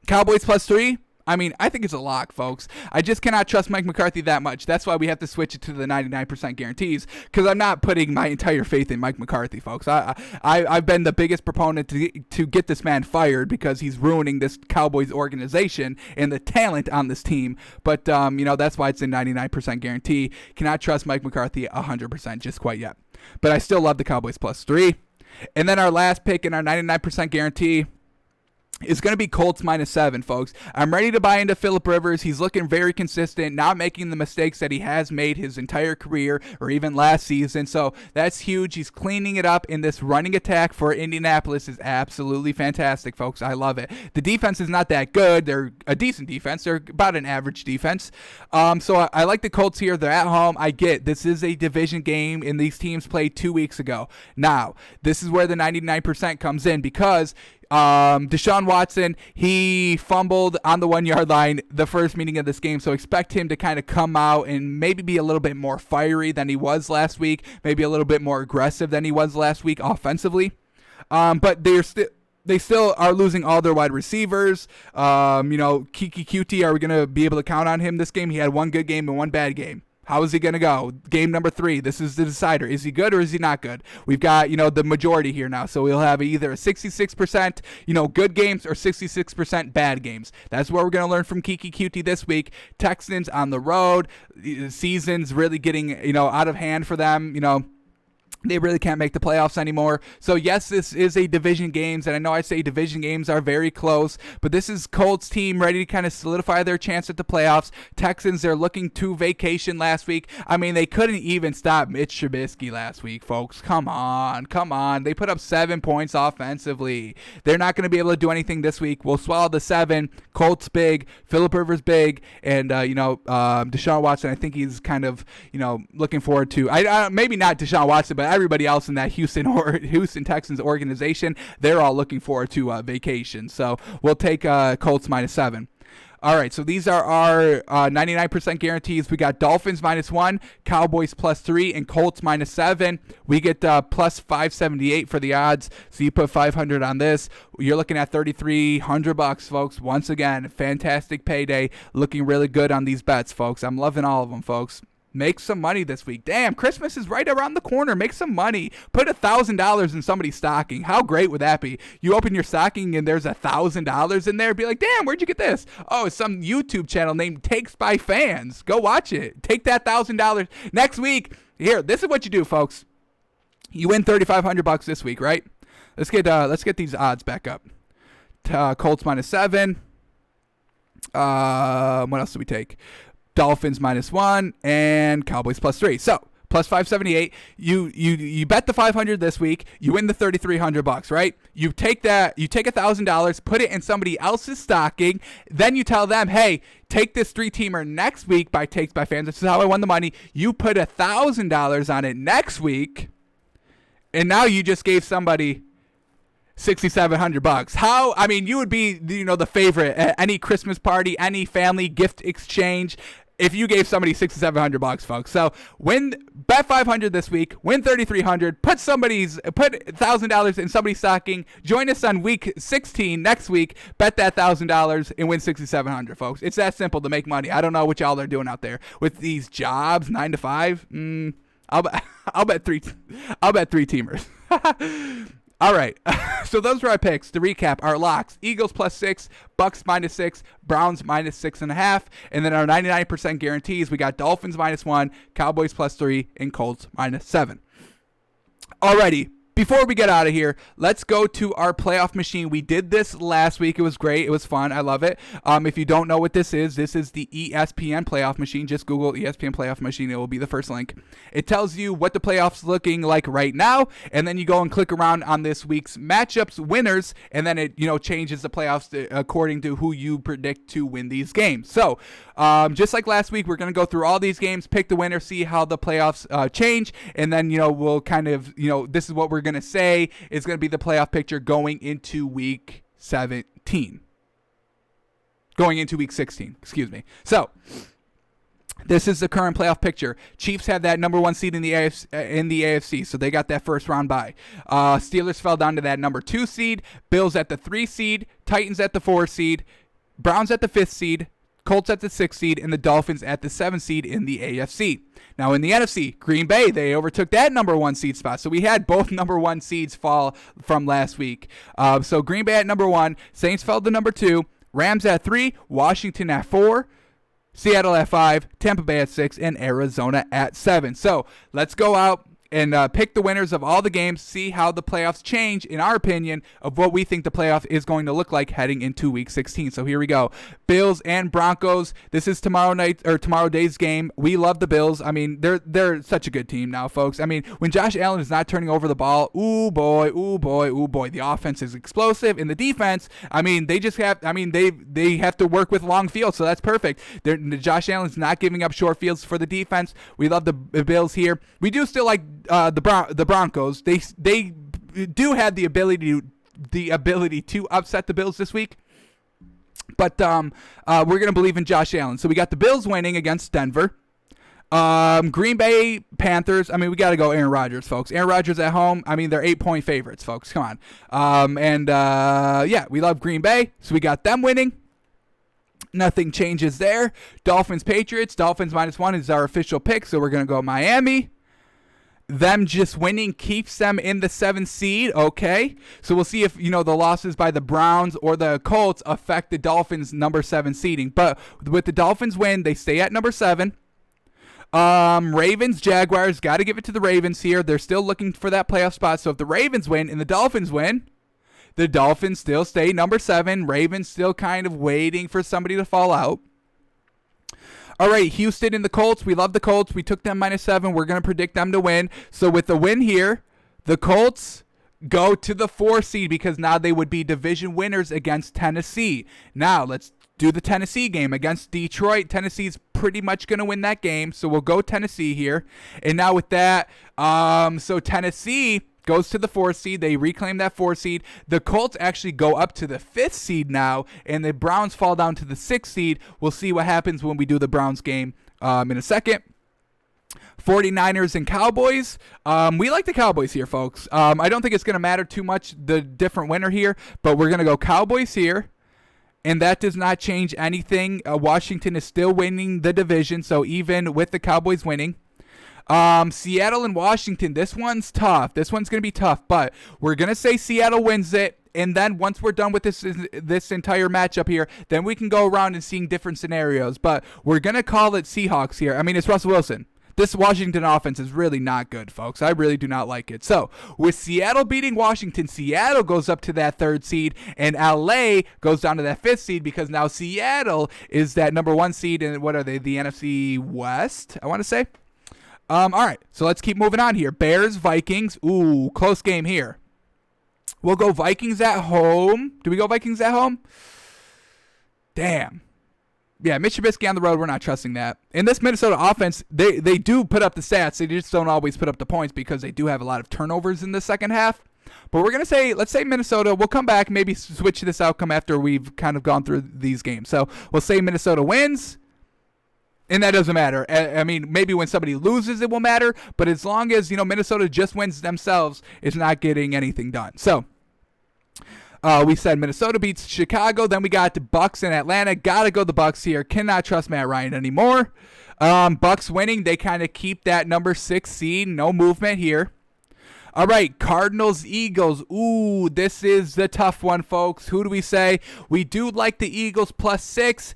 Cowboys +3. I mean, I think it's a lock, folks. I just cannot trust Mike McCarthy that much. That's why we have to switch it to the 99% guarantees, because I'm not putting my entire faith in Mike McCarthy, folks. I've been the biggest proponent to get this man fired because he's ruining this Cowboys organization and the talent on this team. But, that's why it's a 99% guarantee. Cannot trust Mike McCarthy 100% just quite yet. But I still love the Cowboys +3. And then our last pick in our 99% guarantee is going to be Colts -7, folks. I'm ready to buy into Phillip Rivers. He's looking very consistent, not making the mistakes that he has made his entire career or even last season. So that's huge. He's cleaning it up, and this running attack for Indianapolis is absolutely fantastic, folks. I love it. The defense is not that good. They're a decent defense. They're about an average defense. So I like the Colts here. They're at home. I get this is a division game, and these teams played 2 weeks ago. Now, this is where the 99% comes in because Deshaun Watson, he fumbled on the 1-yard line the first meeting of this game, so expect him to kind of come out and maybe be a little bit more fiery than he was last week, maybe a little bit more aggressive than he was last week offensively. But they still are losing all their wide receivers. Kiki Cutie, are we going to be able to count on him this game? He had 1 good game and 1 bad game. How is he going to go? Game number 3. This is the decider. Is he good or is he not good? We've got, the majority here now. So we'll have either a 66%, good games or 66% bad games. That's what we're going to learn from Kiki Cutie this week. Texans on the road. The season's really getting, out of hand for them, They really can't make the playoffs anymore. So, yes, this is a division games, and I know I say division games are very close, but this is Colts team ready to kind of solidify their chance at the playoffs. Texans, they're looking to vacation last week. I mean, they couldn't even stop Mitch Trubisky last week, folks. Come on. They put up 7 points offensively. They're not going to be able to do anything this week. We'll swallow the 7. Colts big, Phillip Rivers big, and, Deshaun Watson, I think he's kind of, looking forward to, maybe not Deshaun Watson, but everybody else in that Houston Texans organization, they're all looking forward to vacation. So we'll take Colts -7. All right, so these are our 99% guarantees. We got Dolphins -1, Cowboys +3, and Colts -7. We get +578 for the odds. So you put 500 on this, you're looking at $3,300, folks. Once again, fantastic payday. Looking really good on these bets, folks. I'm loving all of them, folks. Make some money this week. Damn, Christmas is right around the corner. Make some money. Put $1,000 in somebody's stocking. How great would that be? You open your stocking and there's $1,000 in there. Be like, damn, where'd you get this? Oh, it's some YouTube channel named Takes by Fans. Go watch it. Take that $1,000 next week. Here, this is what you do, folks. You win $3,500 this week, right? Let's get these odds back up. Colts -7. What else do we take? Dolphins -1 and Cowboys +3. So +578. You bet the 500 this week. You win the $3,300, right? You take that. You take $1,000, put it in somebody else's stocking. Then you tell them, hey, take this 3-teamer next week by Takes by Fans. This is how I won the money. You put $1,000 on it next week, and now you just gave somebody $6,700. How? I mean, you would be, the favorite at any Christmas party, any family gift exchange, if you gave somebody $6,700, folks. So bet 500 this week, win 3,300. Put $1,000 in somebody's stocking. Join us on week 16 next week. Bet that $1,000 and win 6,700, folks. It's that simple to make money. I don't know what y'all are doing out there with these jobs, 9 to 5. I'll bet three teamers. All right, so those were our picks. To recap, our locks: Eagles +6, Bucks -6, Browns -6.5, and then our 99% guarantees, we got Dolphins -1, Cowboys +3, and Colts -7. Alrighty, before we get out of here, let's go to our playoff machine. We did this last week. It was great. It was fun. I love it. If you don't know what this is the ESPN playoff machine. Just Google ESPN playoff machine. It will be the first link. It tells you what the playoffs looking like right now, and then you go and click around on this week's matchups, winners, and then it changes the playoffs according to who you predict to win these games. So just like last week, we're going to go through all these games, pick the winner, see how the playoffs change, and then we'll kind of this is what we're going to say is going to be the playoff picture going into week 16, excuse me. So this is the current playoff picture. Chiefs had that number 1 seed in the AFC, so they got that first round bye. Steelers fell down to that number 2 seed. Bills at the 3 seed. Titans at the 4 seed. Browns at the 5th seed. Colts at the 6th seed, and the Dolphins at the 7th seed in the AFC. Now in the NFC, Green Bay, they overtook that number 1 seed spot. So we had both number 1 seeds fall from last week. So Green Bay at number 1, Saints fell to number 2, Rams at 3, Washington at 4, Seattle at 5, Tampa Bay at 6, and Arizona at 7. So let's go out and pick the winners of all the games, see how the playoffs change, in our opinion, of what we think the playoff is going to look like heading into Week 16. So here we go. Bills and Broncos. This is tomorrow day's game. We love the Bills. I mean, they're such a good team now, folks. I mean, when Josh Allen is not turning over the ball, ooh boy. The offense is explosive, and the defense, I mean, they have to work with long fields, so that's perfect. Josh Allen's not giving up short fields for the defense. We love the Bills here. We do still like the Broncos. They do have the ability to upset the Bills this week, but we're gonna believe in Josh Allen. So we got the Bills winning against Denver. Green Bay Panthers. I mean, we got to go Aaron Rodgers, folks. Aaron Rodgers at home. I mean, they're 8-point favorites, folks. Come on. Yeah, we love Green Bay, so we got them winning. Nothing changes there. Dolphins Patriots. Dolphins -1 is our official pick, so we're gonna go Miami. Them just winning keeps them in the 7th seed. Okay. So we'll see if, the losses by the Browns or the Colts affect the Dolphins' number 7 seeding. But with the Dolphins win, they stay at number 7. Ravens, Jaguars, got to give it to the Ravens here. They're still looking for that playoff spot. So if the Ravens win and the Dolphins win, the Dolphins still stay number 7. Ravens still kind of waiting for somebody to fall out. All right, Houston and the Colts. We love the Colts. We took them -7. We're going to predict them to win. So with the win here, the Colts go to the 4 seed because now they would be division winners against Tennessee. Now let's do the Tennessee game against Detroit. Tennessee's pretty much going to win that game, so we'll go Tennessee here. And now with that, so Tennessee goes to the 4 seed. They reclaim that 4 seed. The Colts actually go up to the 5th seed now, and the Browns fall down to the 6th seed. We'll see what happens when we do the Browns game in a second. 49ers and Cowboys. We like the Cowboys here, folks. I don't think it's going to matter too much, the different winner here, but we're going to go Cowboys here. And that does not change anything. Washington is still winning the division, so even with the Cowboys winning. Seattle and Washington, this one's tough. This one's going to be tough, but we're going to say Seattle wins it. And then once we're done with this entire matchup here, then we can go around and seeing different scenarios. But we're going to call it Seahawks here. I mean, it's Russell Wilson. This Washington offense is really not good, folks. I really do not like it. So, with Seattle beating Washington, Seattle goes up to that 3rd seed, and LA goes down to that 5th seed because now Seattle is that number 1 seed, and what are they, the NFC West, I want to say? All right, so let's keep moving on here. Bears, Vikings. Ooh, close game here. We'll go Vikings at home. Do we go Vikings at home? Damn. Yeah, Mitch Trubisky on the road, we're not trusting that. In this Minnesota offense, they do put up the stats. They just don't always put up the points because they do have a lot of turnovers in the second half. But we're going to say, let's say Minnesota. We'll come back, maybe switch this outcome after we've kind of gone through these games. So we'll say Minnesota wins, and that doesn't matter. I mean, maybe when somebody loses, it will matter. But as long as, Minnesota just wins themselves, it's not getting anything done. So we said Minnesota beats Chicago. Then we got the Bucks in Atlanta. Gotta go the Bucks here. Cannot trust Matt Ryan anymore. Bucks winning. They kind of keep that number 6 seed. No movement here. All right, Cardinals, Eagles. Ooh, this is the tough one, folks. Who do we say? We do like the Eagles +6.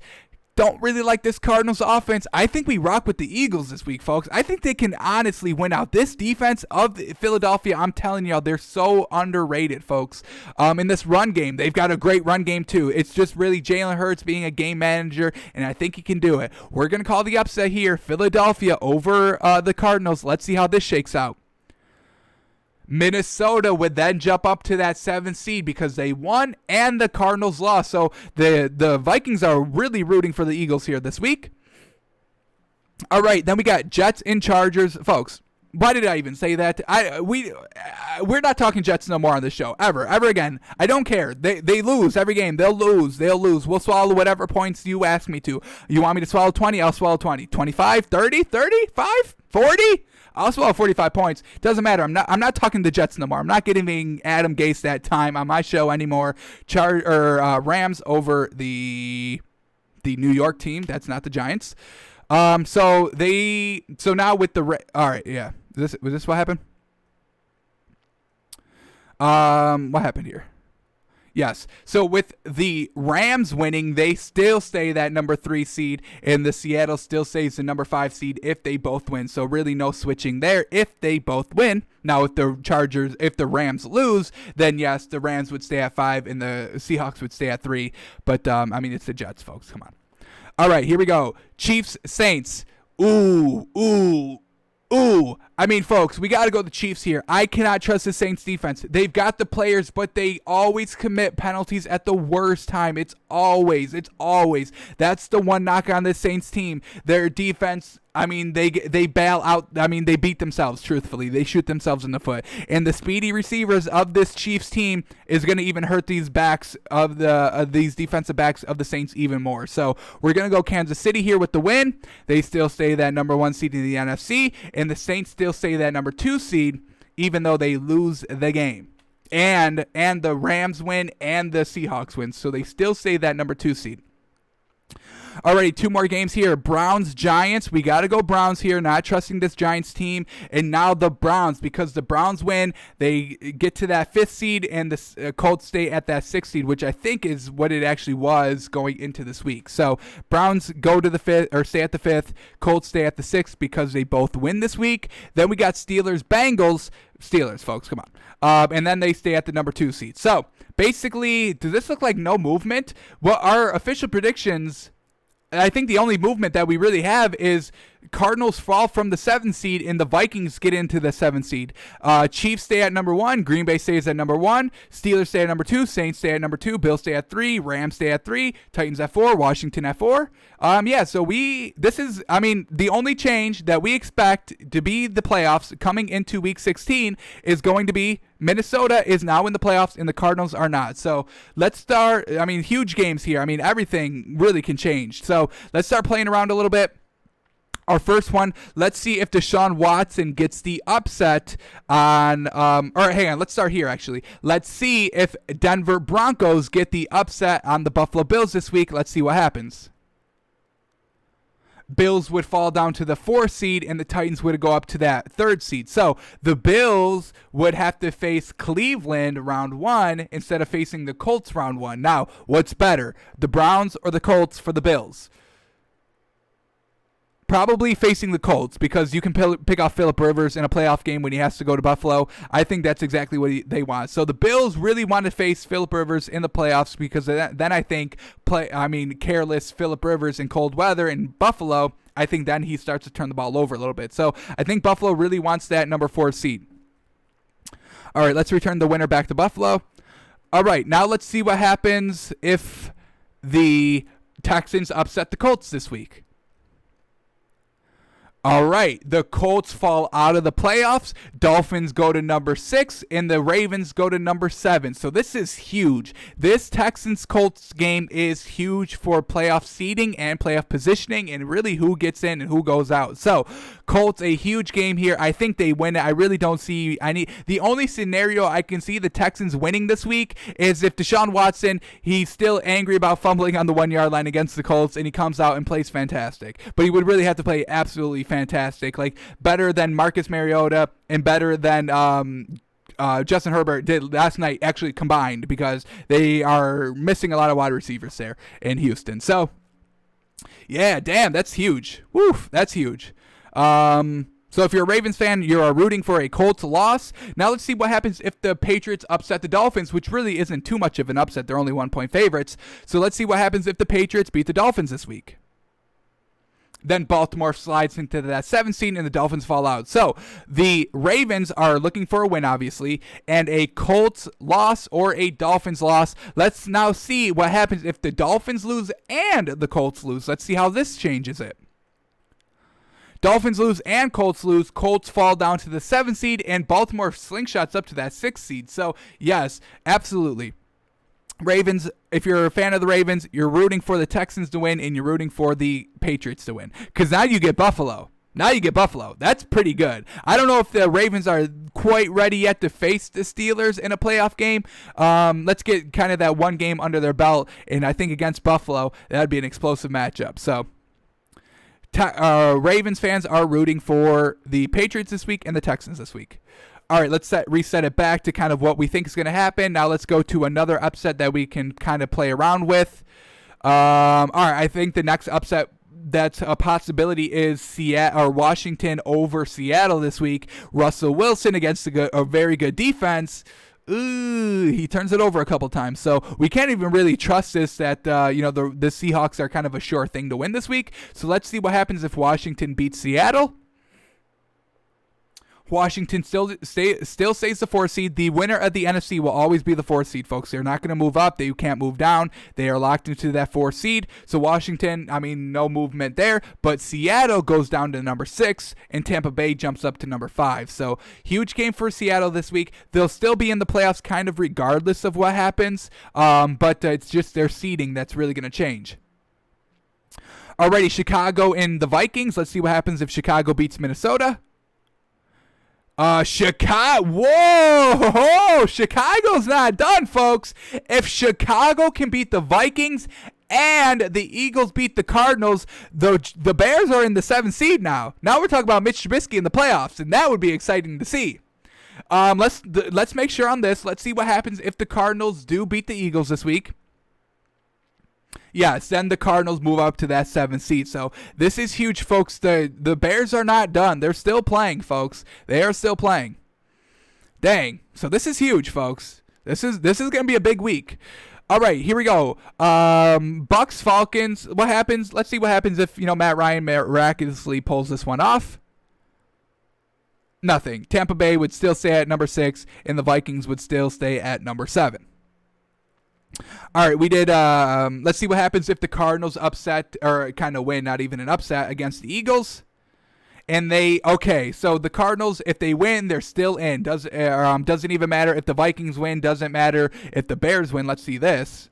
Don't really like this Cardinals offense. I think we rock with the Eagles this week, folks. I think they can honestly win out. This defense of Philadelphia, I'm telling y'all, they're so underrated, folks. In this run game, they've got a great run game too. It's just really Jalen Hurts being a game manager, and I think he can do it. We're going to call the upset here. Philadelphia over the Cardinals. Let's see how this shakes out. Minnesota would then jump up to that 7th seed because they won and the Cardinals lost. So the Vikings are really rooting for the Eagles here this week. All right, then we got Jets and Chargers. Folks, why did I even say that? We're not talking Jets no more on this show, ever again. I don't care. They lose every game. They'll lose. We'll swallow whatever points you ask me to. You want me to swallow 20? I'll swallow 20. 25, 30, 35, 40? I'll swallow 45 points. Doesn't matter. I'm not talking the Jets no more. I'm not giving Adam Gase that time on my show anymore. Rams over the New York team. That's not the Giants. So now with the all right, yeah. Was this what happened? What happened here? Yes. So with the Rams winning, they still stay that number 3 seed, and the Seattle still stays the number 5 seed if they both win. So really no switching there if they both win. Now if the Rams lose, then yes, the Rams would stay at 5 and the Seahawks would stay at 3. But I mean, it's the Jets, folks. Come on. All right, here we go. Chiefs, Saints. Ooh. I mean, folks, we got to go the Chiefs here. I cannot trust the Saints defense. They've got the players, but they always commit penalties at the worst time. It's always. That's the one knock on the Saints team. Their defense, I mean, they bail out. I mean, they beat themselves, truthfully. They shoot themselves in the foot. And the speedy receivers of this Chiefs team is going to even hurt these backs of these defensive backs of the Saints even more. So we're going to go Kansas City here with the win. They still stay that number 1 seed in the NFC, and the Saints still stay that number 2 seed, even though they lose the game. And the Rams win and the Seahawks win, so they still stay that number 2 seed. Alrighty, 2 more games here. Browns, Giants. We got to go Browns here, not trusting this Giants team. And now the Browns, because the Browns win, they get to that 5th seed, and the Colts stay at that 6th seed, which I think is what it actually was going into this week. So Browns go to the 5th, or stay at the 5th. Colts stay at the 6th because they both win this week. Then we got Steelers, Bengals. Steelers, folks, come on. And then they stay at the number 2 seed. So basically, does this look like no movement? Well, our official predictions, I think the only movement that we really have is Cardinals fall from the 7th seed and the Vikings get into the 7th seed. Chiefs stay at number 1. Green Bay stays at number 1. Steelers stay at number 2. Saints stay at number 2. Bills stay at 3. Rams stay at 3. Titans at 4. Washington at 4. So the only change that we expect to be the playoffs coming into week 16 is going to be Minnesota is now in the playoffs and the Cardinals are not. So let's start. Huge games here. Everything really can change. So let's start playing around a little bit. Our first one, let's see if Deshaun Watson gets the upset on, let's start here actually. Let's see if Denver Broncos get the upset on the Buffalo Bills this week. Let's see what happens. Bills would fall down to the 4th seed and the Titans would go up to that 3rd seed. So the Bills would have to face Cleveland round 1 instead of facing the Colts round 1. Now, what's better, the Browns or the Colts for the Bills? Probably facing the Colts, because you can pick off Phillip Rivers in a playoff game when he has to go to Buffalo. I think that's exactly what they want. So the Bills really want to face Phillip Rivers in the playoffs, because then I think careless Phillip Rivers in cold weather in Buffalo, I think then he starts to turn the ball over a little bit. So I think Buffalo really wants that number 4 seed. All right, let's return the winner back to Buffalo. All right, now let's see what happens if the Texans upset the Colts this week. All right, the Colts fall out of the playoffs. Dolphins go to number 6, and the Ravens go to number 7. So this is huge. This Texans-Colts game is huge for playoff seeding and playoff positioning, and really who gets in and who goes out. So Colts, a huge game here. I think they win it. I really don't see the only scenario I can see the Texans winning this week is if Deshaun Watson, he's still angry about fumbling on the 1-yard line against the Colts, and he comes out and plays fantastic. But he would really have to play absolutely fantastic, like better than Marcus Mariota and better than Justin Herbert did last night, actually combined, because they are missing a lot of wide receivers there in Houston. So yeah, damn, that's huge. Woof, that's huge. So if you're a Ravens fan, you're rooting for a Colts loss. Now let's see what happens if the Patriots upset the Dolphins, which really isn't too much of an upset. They're only 1-point favorites. So let's see what happens if the Patriots beat the Dolphins this week. Then Baltimore slides into that 7th seed and the Dolphins fall out. So the Ravens are looking for a win, obviously, and a Colts loss or a Dolphins loss. Let's now see what happens if the Dolphins lose and the Colts lose. Let's see how this changes it. Dolphins lose and Colts lose. Colts fall down to the 7th seed and Baltimore slingshots up to that 6th seed. So yes, absolutely. Ravens, if you're a fan of the Ravens, you're rooting for the Texans to win and you're rooting for the Patriots to win. Because now you get Buffalo. That's pretty good. I don't know if the Ravens are quite ready yet to face the Steelers in a playoff game. Let's get kind of that one game under their belt. And I think against Buffalo, that would be an explosive matchup. So Ravens fans are rooting for the Patriots this week and the Texans this week. All right, let's reset it back to kind of what we think is going to happen. Now let's go to another upset that we can kind of play around with. All right, I think the next upset that's a possibility is Washington over Seattle this week. Russell Wilson against a very good defense. Ooh, he turns it over a couple times. So we can't even really trust this that, the Seahawks are kind of a sure thing to win this week. So let's see what happens if Washington beats Seattle. Washington still stays the 4th seed. The winner of the NFC will always be the 4th seed, folks. They're not going to move up. They can't move down. They are locked into that 4th seed. So Washington, no movement there. But Seattle goes down to number 6, and Tampa Bay jumps up to number 5. So huge game for Seattle this week. They'll still be in the playoffs kind of regardless of what happens. But it's just their seeding that's really going to change. Alrighty, Chicago and the Vikings. Let's see what happens if Chicago beats Minnesota. Chicago's not done, folks. If Chicago can beat the Vikings and the Eagles beat the Cardinals, the Bears are in the 7th seed now. Now we're talking about Mitch Trubisky in the playoffs, and that would be exciting to see. Let's make sure on this. Let's see what happens if the Cardinals do beat the Eagles this week. Yes, then the Cardinals move up to that 7th seed. So this is huge, folks. The Bears are not done. They're still playing, folks. They are still playing. Dang. So this is huge, folks. This is going to be a big week. All right, here we go. Bucks, Falcons. What happens? Let's see what happens if, Matt Ryan miraculously pulls this one off. Nothing. Tampa Bay would still stay at number 6, and the Vikings would still stay at number 7. All right, we did, let's see what happens if the Cardinals upset, or kind of win, not even an upset, against the Eagles. And so the Cardinals, if they win, they're still in. Doesn't even matter if the Vikings win, doesn't matter if the Bears win. Let's see this.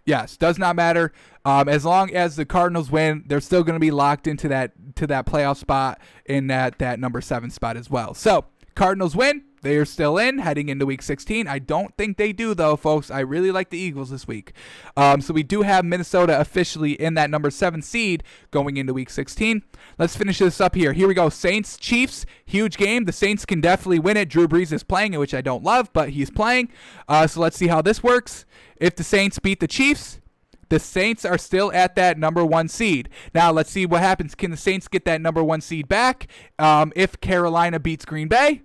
Yes, does not matter. As long as the Cardinals win, they're still going to be locked into that playoff spot in that number 7 spot as well. So, Cardinals win. They are still in, heading into Week 16. I don't think they do, though, folks. I really like the Eagles this week. So we do have Minnesota officially in that number 7 seed going into Week 16. Let's finish this up here. Here we go. Saints, Chiefs, huge game. The Saints can definitely win it. Drew Brees is playing it, which I don't love, but he's playing. So let's see how this works. If the Saints beat the Chiefs, the Saints are still at that number 1 seed. Now, let's see what happens. Can the Saints get that number 1 seed back if Carolina beats Green Bay?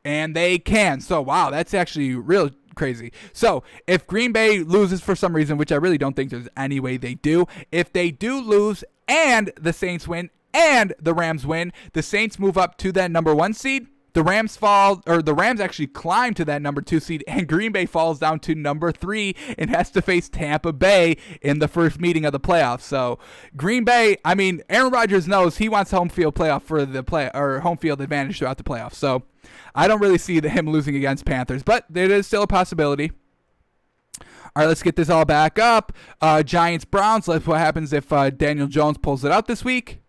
And they can. So, wow, that's actually real crazy. So, if Green Bay loses for some reason, which I really don't think there's any way they do, if they do lose and the Saints win and the Rams win, the Saints move up to that number 1 seed. The Rams actually climb to that number 2 seed, and Green Bay falls down to number 3 and has to face Tampa Bay in the first meeting of the playoffs. So Green Bay, Aaron Rodgers knows he wants home field playoff for home field advantage throughout the playoffs. So I don't really see him losing against Panthers, but it is still a possibility. All right, let's get this all back up. Giants, Browns. Let's see what happens if Daniel Jones pulls it out this week.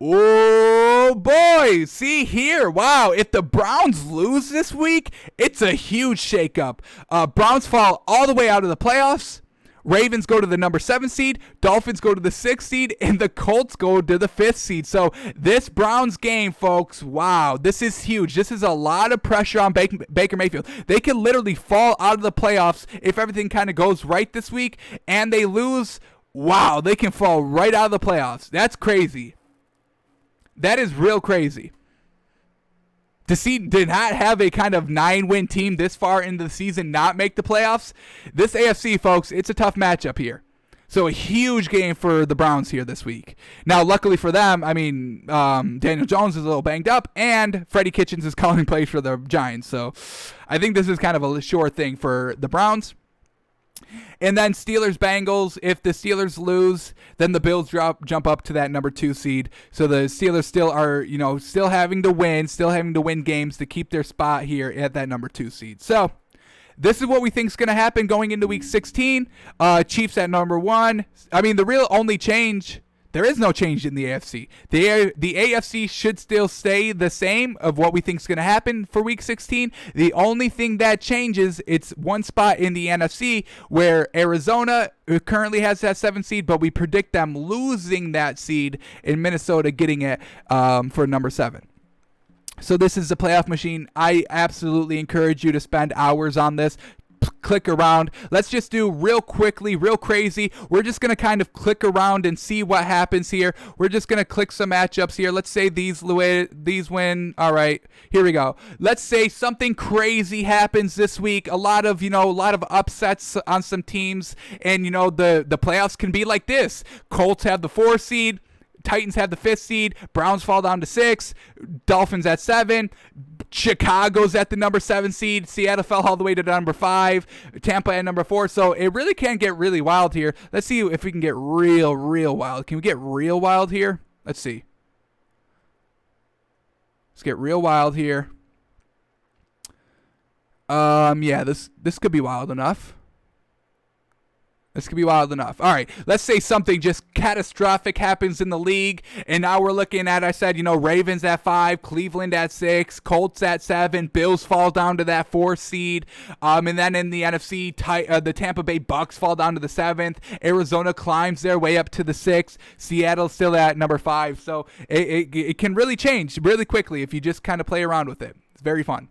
Oh, boy. See here. Wow. If the Browns lose this week, it's a huge shakeup. Browns fall all the way out of the playoffs. Ravens go to the number 7 seed. Dolphins go to the 6th seed. And the Colts go to the 5th seed. So this Browns game, folks, wow, this is huge. This is a lot of pressure on Baker Mayfield. They can literally fall out of the playoffs if everything kind of goes right this week. And they lose. Wow, they can fall right out of the playoffs. That's crazy. That is real crazy. To not have a kind of 9-win team this far into the season not make the playoffs, this AFC, folks, it's a tough matchup here. So a huge game for the Browns here this week. Now, luckily for them, Daniel Jones is a little banged up, and Freddie Kitchens is calling plays for the Giants. So I think this is kind of a sure thing for the Browns. And then Steelers-Bengals, if the Steelers lose, then the Bills jump up to that number 2 seed. So the Steelers still are, still having to win games to keep their spot here at that number 2 seed. So this is what we think is going to happen going into Week 16. Chiefs at number 1. The real only change, there is no change in the AFC. The AFC should still stay the same of what we think is going to happen for Week 16. The only thing that changes, it's one spot in the NFC where Arizona currently has that 7th seed, but we predict them losing that seed and Minnesota getting it for number 7. So this is the playoff machine. I absolutely encourage you to spend hours on this. Click around. Let's just do real quickly, real crazy. We're just going to kind of click around and see what happens here. We're just going to click some matchups here. Let's say these win. All right, here we go. Let's say something crazy happens this week. A lot of upsets on some teams, and the playoffs can be like this. Colts have the 4 seed. Titans have the 5th seed. Browns fall down to 6. Dolphins at 7. Chicago's at the number 7 seed. Seattle fell all the way to number 5. Tampa at number 4. So it really can get really wild here. Let's see if we can get real wild. Can we get real wild here? Let's see. Let's get real wild here. Yeah, this could be wild enough. This could be wild enough. All right, let's say something just catastrophic happens in the league, and now we're looking at, I said, Ravens at 5, Cleveland at 6, Colts at 7, Bills fall down to that 4th seed, and then in the NFC, the Tampa Bay Bucks fall down to the 7th, Arizona climbs their way up to the 6th, Seattle's still at number 5, so it can really change really quickly if you just kind of play around with it. It's very fun.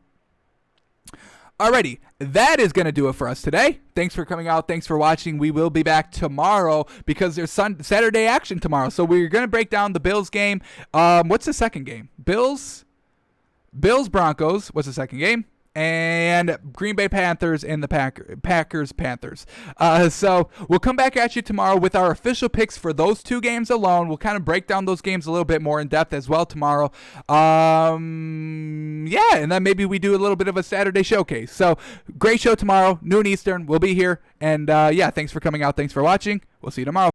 Alrighty, that is going to do it for us today. Thanks for coming out. Thanks for watching. We will be back tomorrow because there's Saturday action tomorrow. So we're going to break down the Bills game. What's the second game? Bills Broncos. What's the second game? And Green Bay Panthers and the Packers Panthers. So we'll come back at you tomorrow with our official picks for those 2 games alone. We'll kind of break down those games a little bit more in depth as well tomorrow. Yeah, and then maybe we do a little bit of a Saturday showcase. So great show tomorrow, noon Eastern. We'll be here. And yeah, thanks for coming out. Thanks for watching. We'll see you tomorrow.